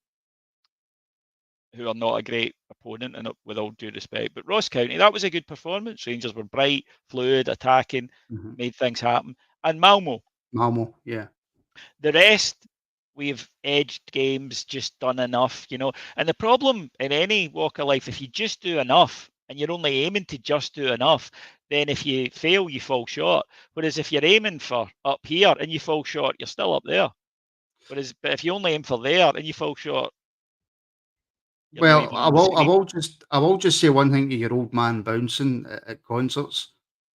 who are not a great opponent, and with all due respect. But Ross County, that was a good performance. Rangers were bright, fluid, attacking, made things happen. And Malmo, yeah. the rest, we've edged games, just done enough, you know. And the problem in any walk of life, if you just do enough and you're only aiming to just do enough, then if you fail, you fall short. Whereas if you're aiming for up here and you fall short, you're still up there. But if you only aim for there and you fall short, you're not Well, even on the screen. I will just say one thing to your old man bouncing at concerts.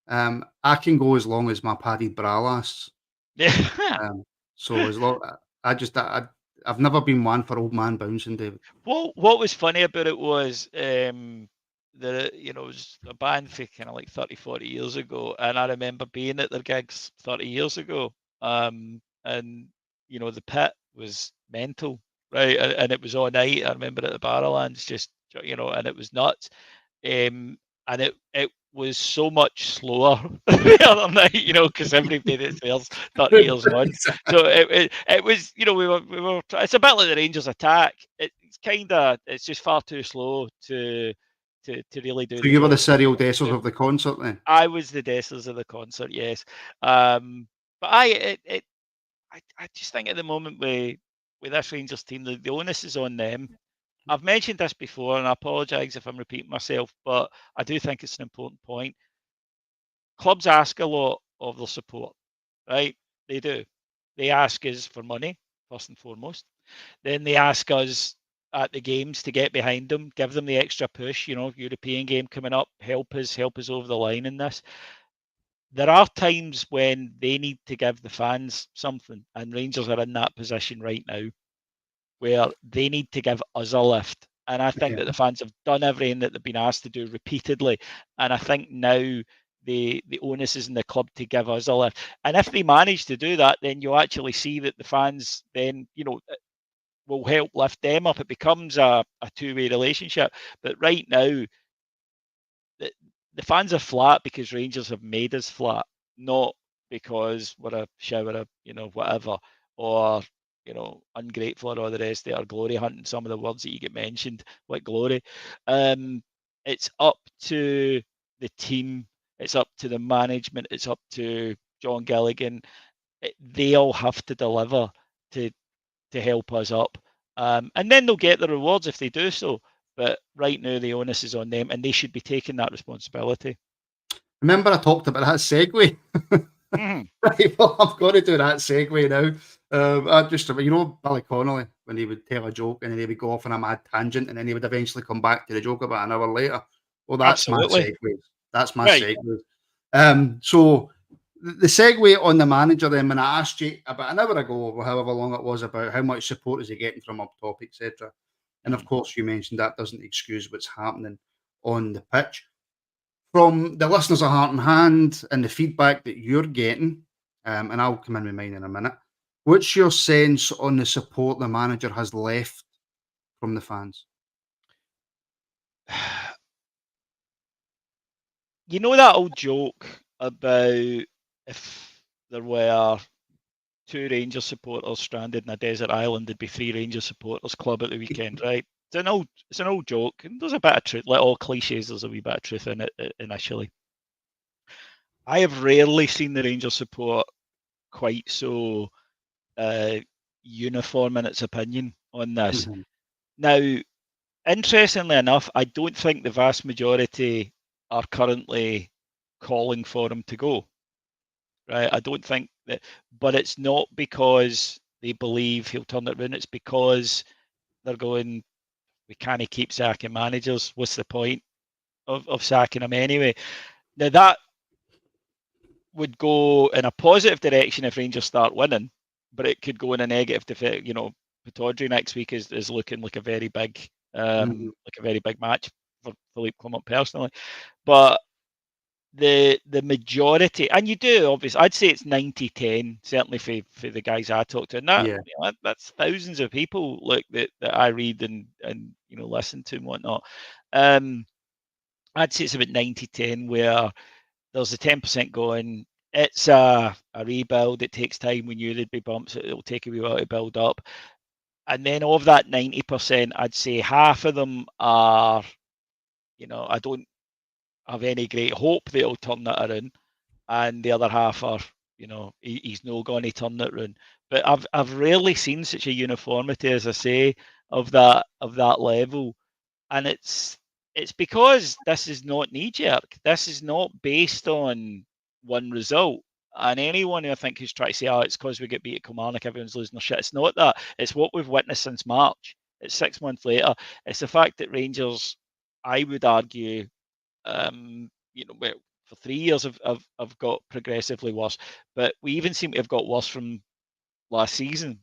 I can go as long as my padded bra lasts. Yeah. So as long I've never been one for old man bouncing, David. What was funny about it was it was a band for kind of like 30, 40 years ago, and I remember being at their gigs 30 years ago. And the pit was mental, right? And it was all night. I remember at the Barrowlands, just and it was nuts. And it was so much slower the other night, because everybody that's there's 30 years on. So it was, we were. It's a bit like the Rangers attack. It's just far too slow to really do So the you were the job. serial Dessers of the concert then? I was the Dessers of the concert, yes. But I just think at the moment with this Rangers team, the onus is on them. I've mentioned this before, and I apologise if I'm repeating myself, but I do think it's an important point. Clubs ask a lot of their support, right? They do. They ask us for money, first and foremost. Then they ask us at the games to get behind them, give them the extra push, European game coming up, help us over the line in this. There are times when they need to give the fans something, and Rangers are in that position right now, where they need to give us a lift. And I think Yeah. that the fans have done everything that they've been asked to do repeatedly. And I think now the onus is in the club to give us a lift. And if they manage to do that, then you'll actually see that the fans then, will help lift them up. It becomes a two-way relationship. But right now, the fans are flat because Rangers have made us flat, not because we're a shower of, whatever, or, ungrateful or all the rest of it, or glory hunting, some of the words that you get mentioned, like glory. It's up to the team, it's up to the management, it's up to John Gilligan. They all have to deliver to help us up. And then they'll get the rewards if they do so. But right now, the onus is on them, and they should be taking that responsibility. Remember I talked about that segue? Mhm. Right, well, I've got to do that segue now. I just, Billy Connolly, when he would tell a joke and then he would go off on a mad tangent and then he would eventually come back to the joke about an hour later. Well, that's my Absolutely. segue. That's my Right. segue. So the segue on the manager then, when I asked you about an hour ago, or however long it was, about how much support is he getting from up top, etc. And of course, you mentioned that doesn't excuse what's happening on the pitch. From the listeners of Heart and Hand and the feedback that you're getting, and I'll come in with mine in a minute, what's your sense on the support the manager has left from the fans? You know that old joke about if there were two Rangers supporters stranded in a desert island, there'd be three Rangers supporters club at the weekend, right? It's an old joke, and there's a bit of truth. Like all cliches, there's a wee bit of truth in it initially. I have rarely seen the Rangers support quite so uniform in its opinion on this. Mhm. Now, interestingly enough, I don't think the vast majority are currently calling for him to go. Right? I don't think that, but it's not because they believe he'll turn it around. It's because they're going, we can't keep sacking managers. What's the point of sacking him anyway? Now that would go in a positive direction if Rangers start winning, but it could go in a negative if Pataudry next week is looking like a very big Mhm. match for Philippe Clement personally. But the majority, and you do obviously, I'd say it's 90-10, certainly for the guys I talk to, and Yeah. that's thousands of people like that I read and listen to and whatnot. I'd say it's about 90-10 where there's a 10% going. It's a rebuild. It takes time. We knew there'd be bumps. It'll take a wee while to build up. And then of that 90%, I'd say half of them are, I don't have any great hope they'll turn it around, and the other half are, he's no going to turn it around. But I've rarely seen such a uniformity, as I say, of that level, and it's because this is not knee jerk. This is not based on one result. And anyone who I think who's trying to say, oh, it's because we get beat at Kilmarnock, everyone's losing their shit. It's not that. It's what we've witnessed since March. It's 6 months later. It's the fact that Rangers, I would argue, well, for 3 years have got progressively worse. But we even seem to have got worse from last season.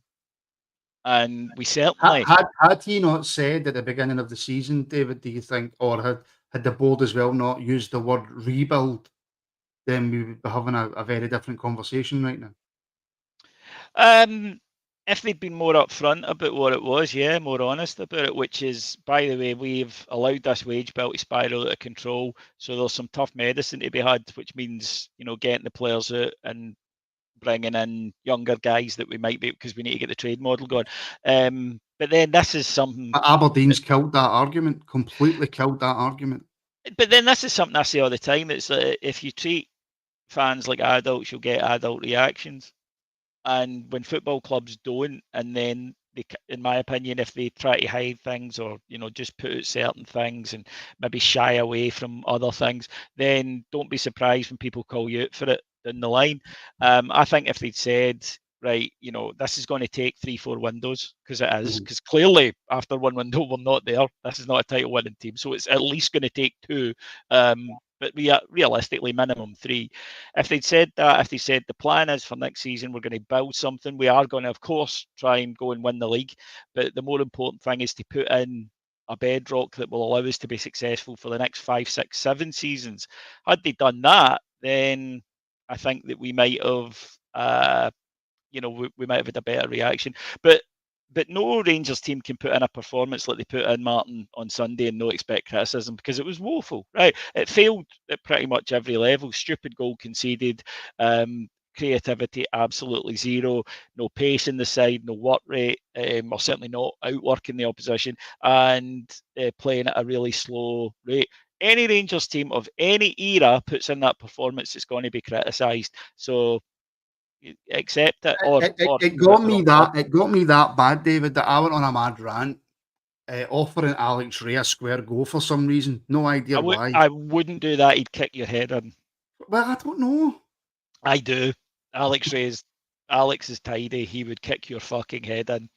And we certainly... Had he not said at the beginning of the season, David, do you think, or had the board as well not used the word rebuild, then we would be having a very different conversation right now? If they'd been more upfront about what it was, yeah, more honest about it, which is, by the way, we've allowed this wage bill to spiral out of control. So there's some tough medicine to be had, which means, getting the players out and bringing in younger guys that we might be, because we need to get the trade model going. But then this is something... But Aberdeen's killed that argument, completely killed that argument. But then this is something I say all the time. It's if you treat fans like adults, you'll get adult reactions. And when football clubs don't, and then they, in my opinion, if they try to hide things or just put out certain things and maybe shy away from other things, then don't be surprised when people call you out for it down the line. I think if they'd said, right, this is going to take 3-4 windows, because it is, because clearly after one window we're not there. This is not a title winning team, so it's at least going to take 2. But realistically, minimum 3. If they'd said that, if they said the plan is for next season, we're going to build something, we are going to, of course, try and go and win the league. But the more important thing is to put in a bedrock that will allow us to be successful for the next 5, 6, 7 seasons. Had they done that, then I think that we might have, we might have had a better reaction. But no Rangers team can put in a performance like they put in, Martin, on Sunday and not expect criticism, because it was woeful, right? It failed at pretty much every level. Stupid goal conceded, creativity absolutely zero, no pace in the side, no work rate, or certainly not outworking the opposition, and playing at a really slow rate. Any Rangers team of any era puts in that performance, it's going to be criticised. So accept it, it got me that bad, David, that I went on a mad rant offering Alex Ray a square goal for some reason. No idea why. I wouldn't do that. He'd kick your head in. Well, I don't know. I do. Alex is tidy. He would kick your fucking head in.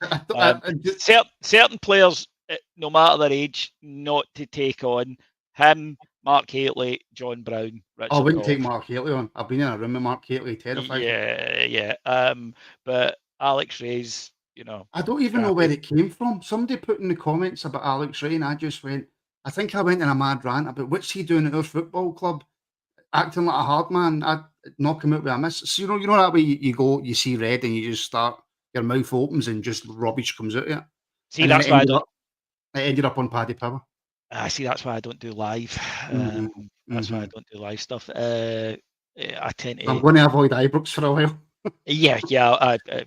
Certain players, no matter their age, not to take on him, Mark Hateley, John Brown, Richard I wouldn't Goff. take Mark Hateley on. I've been in a room with Mark Hateley, terrified. Yeah. But Alex Ray's, I don't even know where it came from. Somebody put in the comments about Alex Ray, and I just went. I think I went in a mad rant about what's he doing at our football club, acting like a hard man. I'd knock him out with a miss. So you know that way you go, you see red, and you just start, your mouth opens and just rubbish comes out of it. See, that's why it ended up on Paddy Power. See, that's why I don't do live. That's why I don't do live stuff. I tend to. I'm going to avoid Ibrox for a while. Yeah,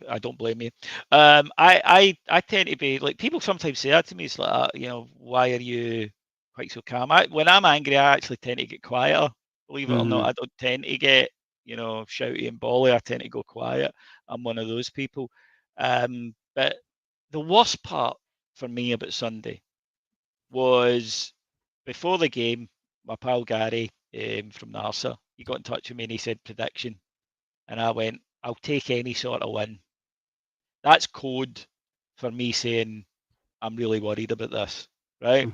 I don't blame you. I tend to be like, people sometimes say that to me. It's like, why are you quite so calm? When I'm angry, I actually tend to get quieter. Believe it or not, I don't tend to get shouty and bally. I tend to go quiet. I'm one of those people. But the worst part for me about Sunday was before the game. My pal Gary from Narsa, he got in touch with me and he said prediction, and I went, I'll take any sort of win. That's code for me saying I'm really worried about this, right?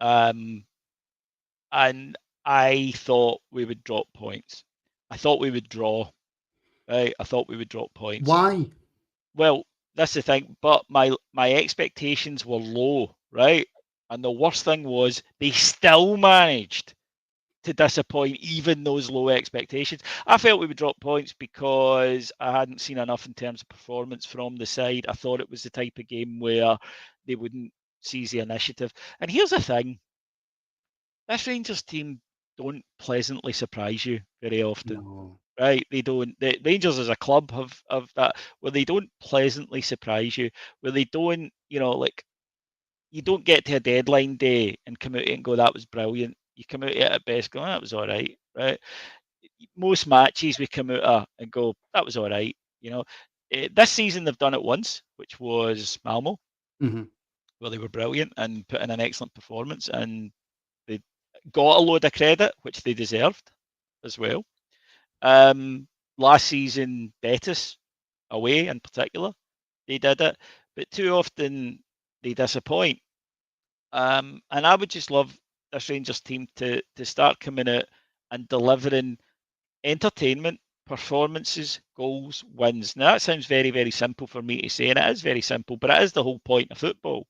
And I thought we would drop points. I thought we would draw, right? I thought we would drop points. Why? Well, that's the thing. But my expectations were low, right? And the worst thing was they still managed to disappoint even those low expectations. I felt we would drop points because I hadn't seen enough in terms of performance from the side. I thought it was the type of game where they wouldn't seize the initiative. And here's the thing. This Rangers team don't pleasantly surprise you very often. No. Right, they don't. The Rangers as a club have that, where they don't pleasantly surprise you, where they don't, like, you don't get to a deadline day and come out and go, that was brilliant. You come out at best going, that was all right, right? Most matches we come out and go, that was all right. This season they've done it once, which was Malmo, Mm-hmm. where they were brilliant and put in an excellent performance, and they got a load of credit, which they deserved as well. Last season, Betis away in particular, they did it, but too often they disappoint. And I would just love this Rangers team to start coming out and delivering entertainment, performances, goals, wins. Now that sounds very, very simple for me to say, and it is very simple, but it is the whole point of football.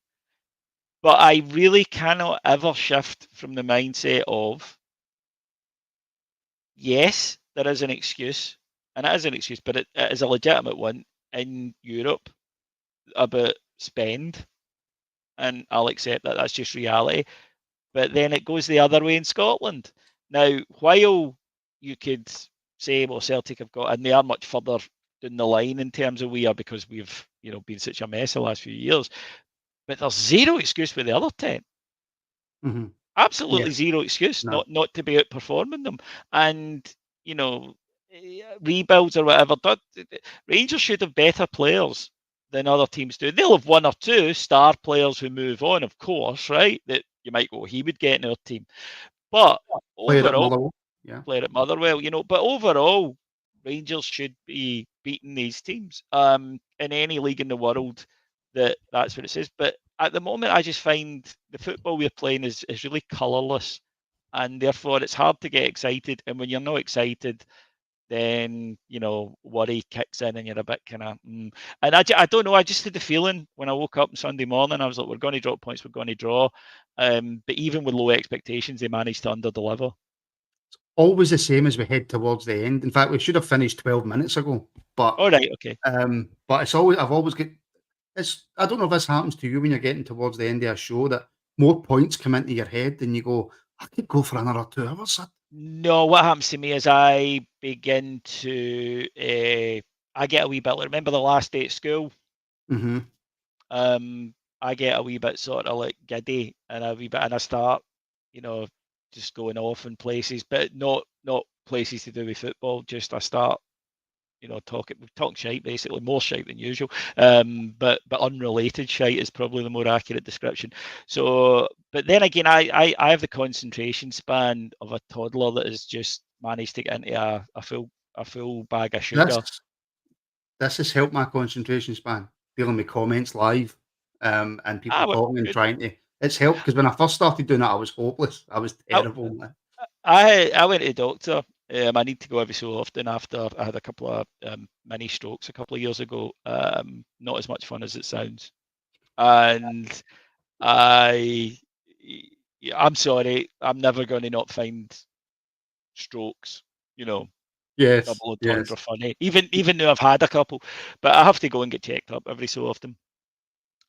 But I really cannot ever shift from the mindset of, yes, there is an excuse, and it is an excuse, but it is a legitimate one in Europe about spend, and I'll accept that that's just reality. But then it goes the other way in Scotland. Now, while you could say, well, Celtic have got, and they are much further down the line in terms of we are, because we've been such a mess the last few years, but there's zero excuse with the other 10. Mm-hmm. Absolutely Yes. zero excuse No. not to be outperforming them. And rebuilds or whatever, Rangers should have better players than other teams do. They'll have one or two star players who move on, of course, right? That you might go, he would get in our team. But Player at overall, Motherwell. Yeah. player at Motherwell, but overall, Rangers should be beating these teams in any league in the world. That's what it says. But at the moment, I just find the football we're playing is really colourless, and therefore it's hard to get excited. And when you're not excited, then worry kicks in, and you're a bit kind of. And I don't know. I just had the feeling when I woke up on Sunday morning, I was like, we're going to drop points, we're going to draw. But even with low expectations, they managed to underdeliver. Always the same as we head towards the end. In fact, we should have finished 12 minutes ago. But All right, okay. it's always I've always got I don't know if this happens to you when you're getting towards the end of a show, that more points come into your head and you go, I could go for another 2 hours. No, what happens to me is I begin to I get a wee bit. Remember the last day at school? Mm-hmm. I get a wee bit sort of like giddy, and I start, just going off in places, but not places to do with football. Just I start, talk shite, basically, more shite than usual. But unrelated shite is probably the more accurate description. So, but then again, I have the concentration span of a toddler that has just managed to get into a full bag of sugar. This has helped my concentration span, dealing with comments live, and people talking and Good. trying to. It's helped, because when I first started doing it, I was hopeless. I was terrible. I went to the doctor. I need to go every so often after I had a couple of mini strokes a couple of years ago. Not as much fun as it sounds. And I'm sorry, I'm never going to not find strokes, Yes, double yes. entendre funny. Even though I've had a couple, but I have to go and get checked up every so often.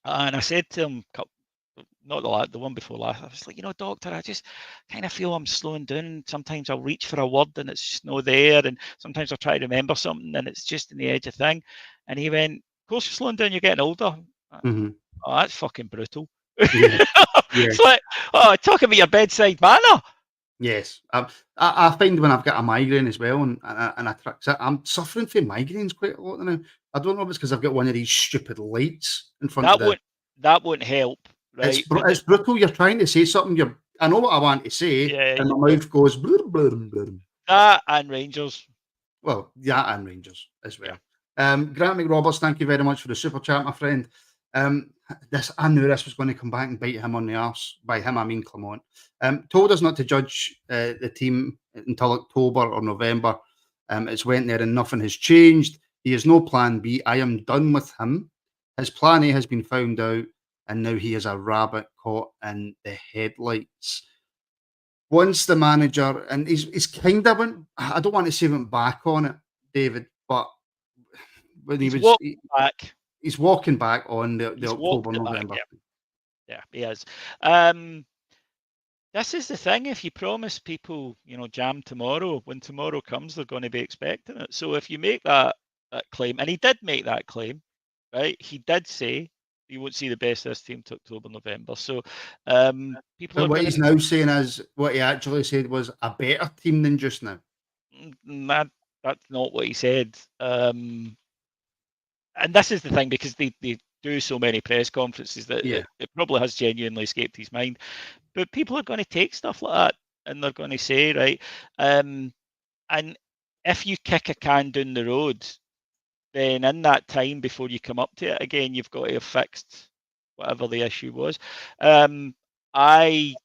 And I said to him, not the one before last, I was like, doctor, I just kind of feel I'm slowing down. Sometimes I'll reach for a word and it's just not there, and sometimes I'll try to remember something and it's just in the edge of thing. And he went, of course you're slowing down, you're getting older. Mm-hmm. Oh, that's fucking brutal. Yeah, yeah. It's like, talk about your bedside manner. Yes, I find when I've got a migraine as well, and I'm suffering from migraines quite a lot now. I don't know if it's because I've got one of these stupid lights in front of That won't help, right? It's brutal. You're trying to say something. I know what I want to say, Yeah, and my mouth goes blur, blur, blur. That and Rangers. Well, yeah, and Rangers as well. Yeah. Grant McRoberts, thank you very much for the super chat, my friend. I knew this was going to come back and bite him on the arse. By him, I mean Clement. Told us not to judge the team until October or November. It's went there and nothing has changed. He has no plan B. I am done with him. His plan A has been found out, and now he is a rabbit caught in the headlights. Once the manager, and he's kind of went, I don't want to say went back on it, David, but when he's walking back. He's walking back on the October, November. Yeah, he is. This is the thing. If you promise people, jam tomorrow, when tomorrow comes, they're going to be expecting it. So if you make that claim, and he did make that claim, right? He did say you won't see the best of this team to October, November. So people But are what going he's to. now saying is what he actually said was a better team than just now. That's not what he said. And this is the thing, because they do so many press conferences that Yeah. it probably has genuinely escaped his mind. But people are going to take stuff like that and they're going to say, right, and if you kick a can down the road, then in that time before you come up to it again, you've got to have fixed whatever the issue was. I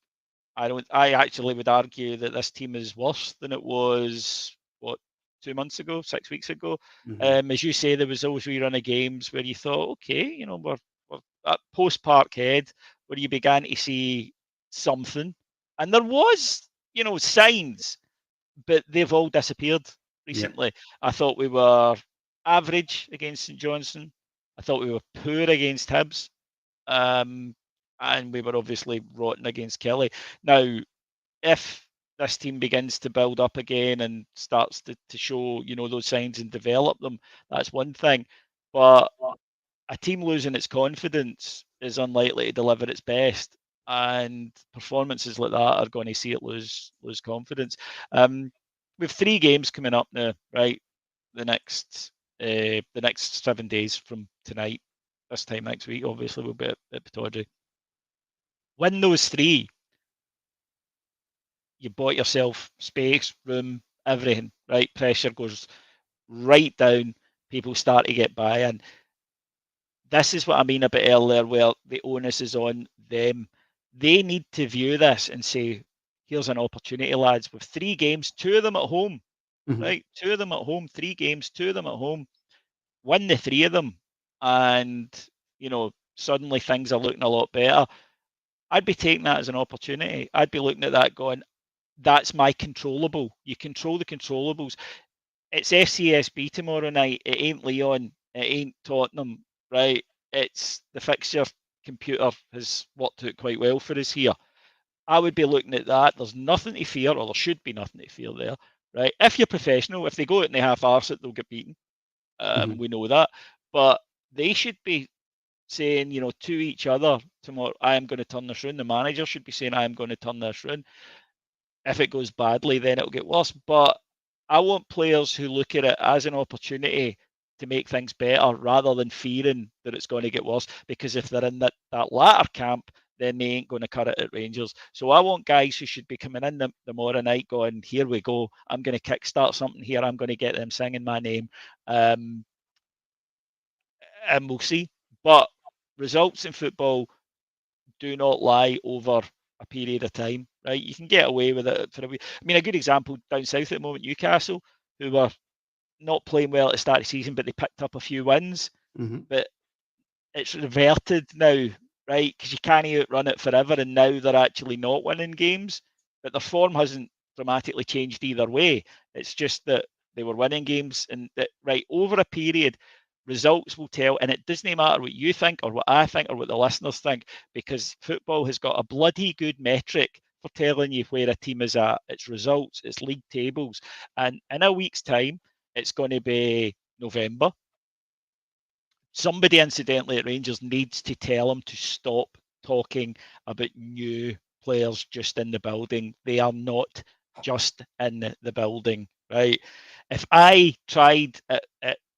don't. I actually would argue that this team is worse than it was, what, 2 months ago, 6 weeks ago. As you say, there was those rerun of games where you thought, okay, we're at post Parkhead, where you began to see something, and there was, signs, but they've all disappeared Yeah. recently. I thought we were average against St Johnstone. I thought we were poor against Hibs. And we were obviously rotten against Kelly. Now, if this team begins to build up again and starts to show, those signs and develop them, that's one thing. But a team losing its confidence is unlikely to deliver its best, and performances like that are going to see it lose confidence. We've 3 games coming up now, right? The next 7 days from tonight, this time next week, obviously we'll be at Pittodrie. Win those 3, you bought yourself space, room, everything, right? Pressure goes right down. People start to get buy-in. This is what I mean a bit earlier, where the onus is on them. They need to view this and say, here's an opportunity, lads, with 3 games, 2 of them at home, right? 2 of them at home, 3 games, 2 of them at home. Win the 3 of them, and, suddenly things are looking a lot better. I'd be taking that as an opportunity. I'd be looking at that going, that's my controllable. You control the controllables. It's FCSB tomorrow night. It ain't Leon. It ain't Tottenham, right? It's the fixture computer has worked out quite well for us here. I would be looking at that. There's nothing to fear, or there should be nothing to fear there, right? If you're professional, if they go out and they half-arse it, they'll get beaten. We know that. But they should be saying, to each other tomorrow, I am going to turn this round. The manager should be saying, I am going to turn this round. If it goes badly, then it'll get worse. But I want players who look at it as an opportunity to make things better, rather than fearing that it's going to get worse. Because if they're in that latter camp, then they ain't going to cut it at Rangers. So I want guys who should be coming in the tomorrow night going, here we go, I'm going to kickstart something here, I'm going to get them singing my name. And we'll see. But results in football do not lie over a period of time, right? You can get away with it for a week. I mean, a good example down south at the moment, Newcastle, who were not playing well at the start of the season, but they picked up a few wins. But it's reverted now, right? Because you can't outrun it forever, and now they're actually not winning games. But their form hasn't dramatically changed either way. It's just that they were winning games, and that, right, over a period, results will tell. And it doesn't matter what you think or what I think or what the listeners think, because football has got a bloody good metric for telling you where a team is at. It's results, it's league tables. And in a week's time, it's going to be November. Somebody, incidentally, at Rangers needs to tell them to stop talking about new players just in the building. They are not just in the building, right? If I tried at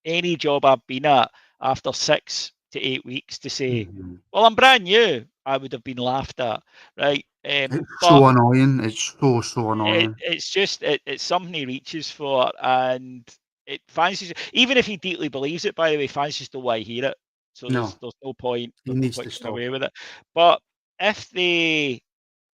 any job I've been at after 6 to 8 weeks to say, well, I'm brand new, I would have been laughed at, right? It's But so annoying. It's so annoying. it's just it's something he reaches for, and it fancies, even if he deeply believes it, by the way, fans just don't want to hear it. So No, there's no point. he There's no needs point to getting stop away it. with it. But if they,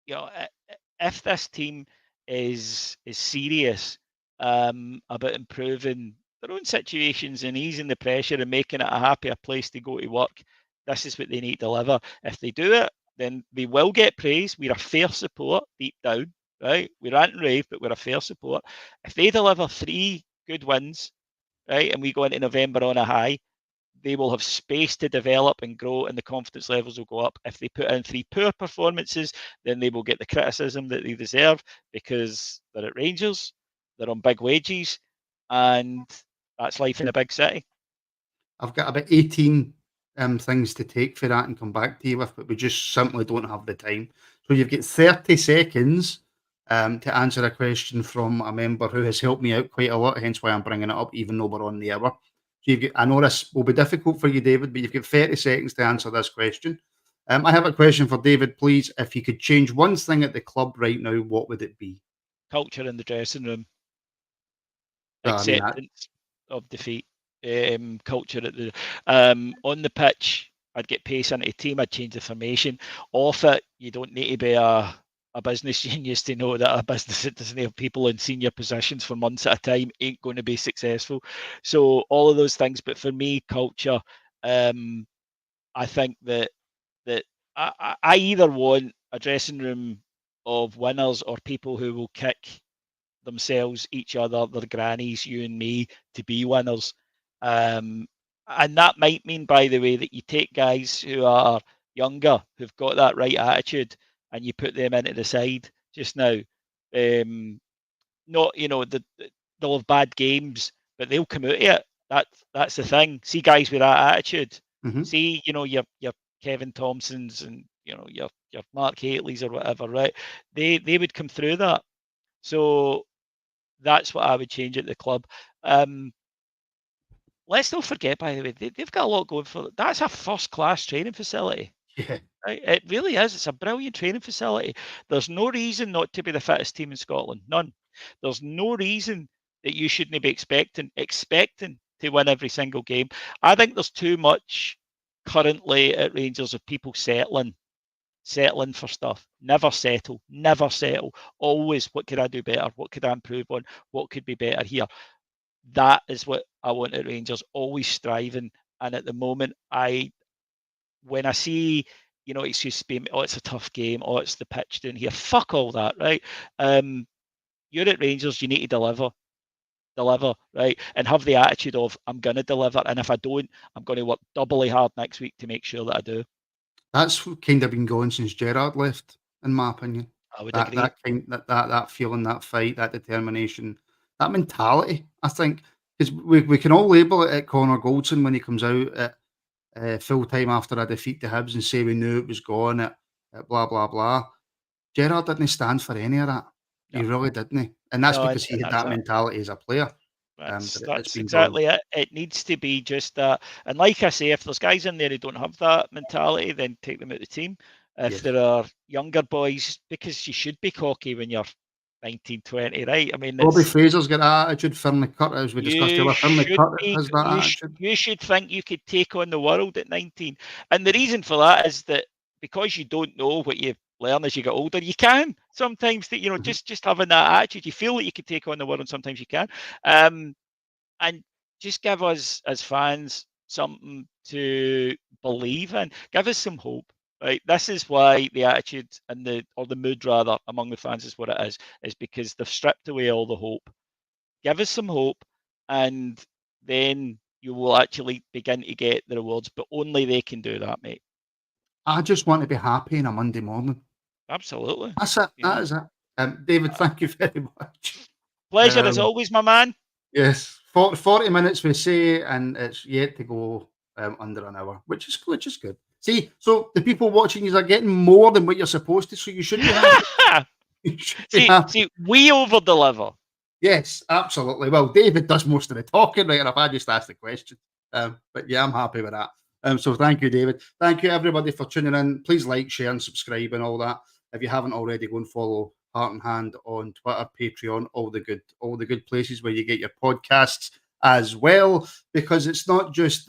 if this team is serious about improving their own situations and easing the pressure and making it a happier place to go to work, this is what they need to deliver. If they do it, then they will get praise. We're a fair support deep down, right? We rant and rave, but we're a fair support. If they deliver 3 good wins, right, and we go into November on a high, they will have space to develop and grow, and the confidence levels will go up. If they put in 3 poor performances, then they will get the criticism that they deserve, because they're at Rangers, they're on big wages, and that's life in a big city. I've got about 18 things to take for that and come back to you with, but we just simply don't have the time. So you've got 30 seconds to answer a question from a member who has helped me out quite a lot, hence why I'm bringing it up, even though we're on the hour. So I know this will be difficult for you, David, but you've got 30 seconds to answer this question. I have a question for David, please. If you could change one thing at the club right now, what would it be? Culture in the dressing room. I mean, Acceptance of defeat. Culture at the on the pitch. I'd get pace into a team. I'd change the formation. Off it, you don't need to be a business genius to know that a business that doesn't have people in senior positions for months at a time ain't going to be successful. So all of those things. But for me, culture. I think that I either want a dressing room of winners or people who will kick themselves, each other, their grannies, you and me, to be winners. And that might mean, by the way, that you take guys who are younger, who've got that right attitude, and you put them into the side just now. Not, they'll have bad games, but they'll come out of it. That's the thing. See guys with that attitude. mm-hmm. See, your Kevin Thompsons and your Mark Hateleys or whatever, right? They would come through that. So that's what I would change at the club. Let's not forget, by the way, they've got a lot going for them. That's a first-class training facility. Yeah. Right? It really is. It's a brilliant training facility. There's no reason not to be the fittest team in Scotland. None. There's no reason that you shouldn't be expecting to win every single game. I think there's too much currently at Rangers of people settling for stuff. Never settle. Always, what could I do better? What could I improve on? What could be better here? That is what I want at Rangers. Always striving. And at the moment, when I see, it's just being, it's a tough game. It's the pitch down here. Fuck all that, right? You're at Rangers. You need to deliver, right? And have the attitude of, I'm going to deliver. And if I don't, I'm going to work doubly hard next week to make sure that I do. That's kind of been going since Gerrard left, in my opinion. I would agree. That feeling, that fight, that determination, that mentality. I think because we can all label it at Connor Goldson when he comes out at full time after a defeat to Hibs and say we knew it was gone at blah blah blah. Gerrard didn't stand for any of that. He really didn't, and that's because he had that mentality as a player. That's exactly it. It needs to be just that. And like I say, if there's guys in there who don't have that mentality, then take them out of the team. If there are younger boys, because you should be cocky when you're 19, 20, right? I mean, Robbie Fraser's got that attitude. Finlay Cut, as we discussed earlier, Finlay Cut has that attitude. You should think you could take on the world at 19. And the reason for that is that because you don't know what you learn as you get older, you can sometimes that just having that attitude, you feel that you can take on the world, and sometimes you can. And just give us as fans something to believe in. Give us some hope. Right, this is why the attitude and the mood rather among the fans is what it is because they've stripped away all the hope. Give us some hope, and then you will actually begin to get the rewards. But only they can do that, mate. I just want to be happy on a Monday morning. Absolutely. That's it. That is it. David, thank you very much. Pleasure as always, my man. Yes, 40 minutes we say, and it's yet to go under an hour, which is good. See, so the people watching you are getting more than what you're supposed to, so you shouldn't be happy. See, we over deliver. Yes, absolutely. Well, David does most of the talking, right? And I just asked the question. But yeah, I'm happy with that. So thank you, David. Thank you, everybody, for tuning in. Please like, share, and subscribe and all that. If you haven't already, go and follow Heart and Hand on Twitter, Patreon, all the good places where you get your podcasts as well, because there's not just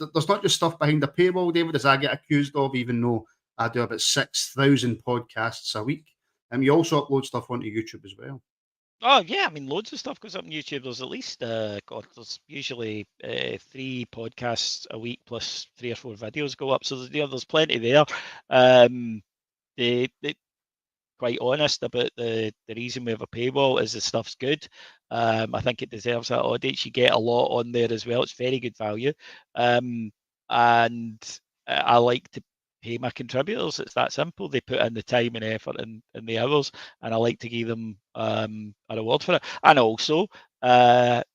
stuff behind the paywall, David, as I get accused of, even though I do about 6,000 podcasts a week. You also upload stuff onto YouTube as well. Oh yeah, I mean, loads of stuff goes up on YouTube. There's at least there's usually 3 podcasts a week plus 3 or 4 videos go up. So there's plenty there. They quite honest about the reason we have a paywall is the stuff's good. I think it deserves that audience. You get a lot on there as well. It's very good value. and I like to pay my contributors. It's that simple. They put in the time and effort and the hours, and I like to give them a reward for it. And also, fuck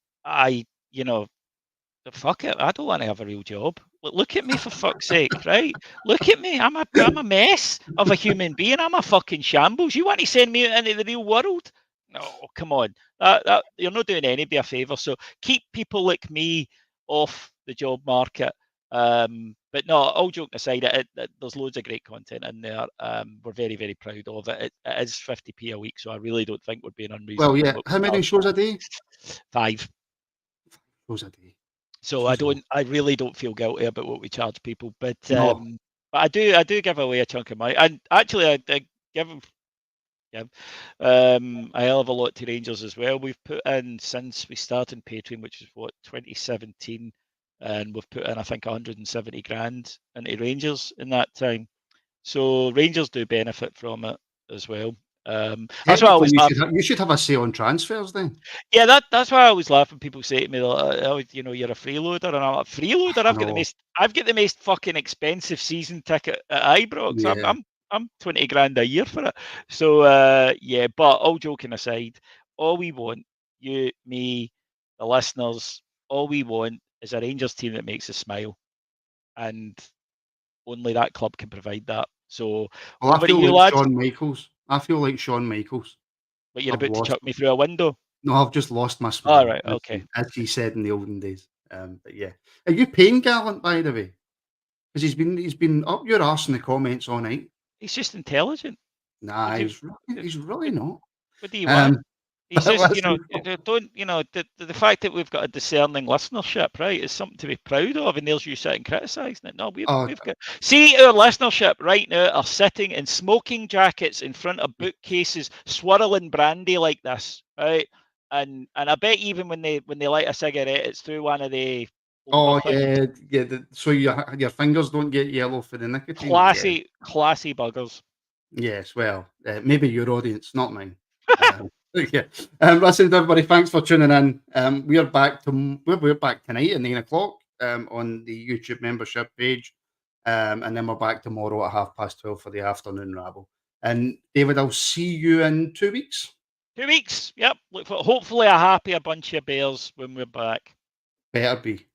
it, I don't want to have a real job. Look at me, for fuck's sake, right? Look at me. I'm a mess of a human being. I'm a fucking shambles. You want to send me into the real world? No, come on. That you're not doing anybody a favour. So keep people like me off the job market. But no, all joking aside, there's loads of great content in there. We're very, very proud of it. It is 50p a week, so I really don't think we're being unreasonable. Well, yeah. How many shows a day? 5 shows a day. So I really don't feel guilty about what we charge people, but No. but I do give away a chunk of money, and actually I give a hell of a lot to Rangers as well. We've put in, since we started Patreon, which is 2017, and we've put in, I think, 170 grand into Rangers in that time. So Rangers do benefit from it as well. That's why I always you should have a say on transfers then. Yeah, that's why I always laugh when people say to me, oh, you're a freeloader, and I'm like, freeloader? I've got the most fucking expensive season ticket at Ibrox. Yeah. I'm 20 grand a year for it. So yeah, but all joking aside, all we want, you, me, the listeners, all we want is a Rangers team that makes us smile, and only that club can provide that. So well, over to you, lads. I feel like Shawn Michaels. But you're about to chuck me through a window. No, I've just lost my smile. All right, okay. As he said in the olden days. But yeah, are you paying Gallant, by the way? Because he's been up your arse in the comments all night. He's just intelligent. Nah, he's really not. What do you want? He's just, listen, the fact that we've got a discerning listenership, right, is something to be proud of, and there's you sitting criticising it. No, we've got. See, our listenership right now are sitting in smoking jackets in front of bookcases, swirling brandy like this, right? And I bet even when they light a cigarette, it's through one of the. Oh yeah. So your fingers don't get yellow for the nicotine. Classy buggers. Yes, well, maybe your audience, not mine. Yeah. Listen, everybody, thanks for tuning in. We're back tonight at 9:00 on the YouTube membership page, and then we're back tomorrow at 12:30 for the afternoon rabble. And David, I'll see you in 2 weeks. 2 weeks, yep. Look for hopefully a happier bunch of bears when we're back. Better be.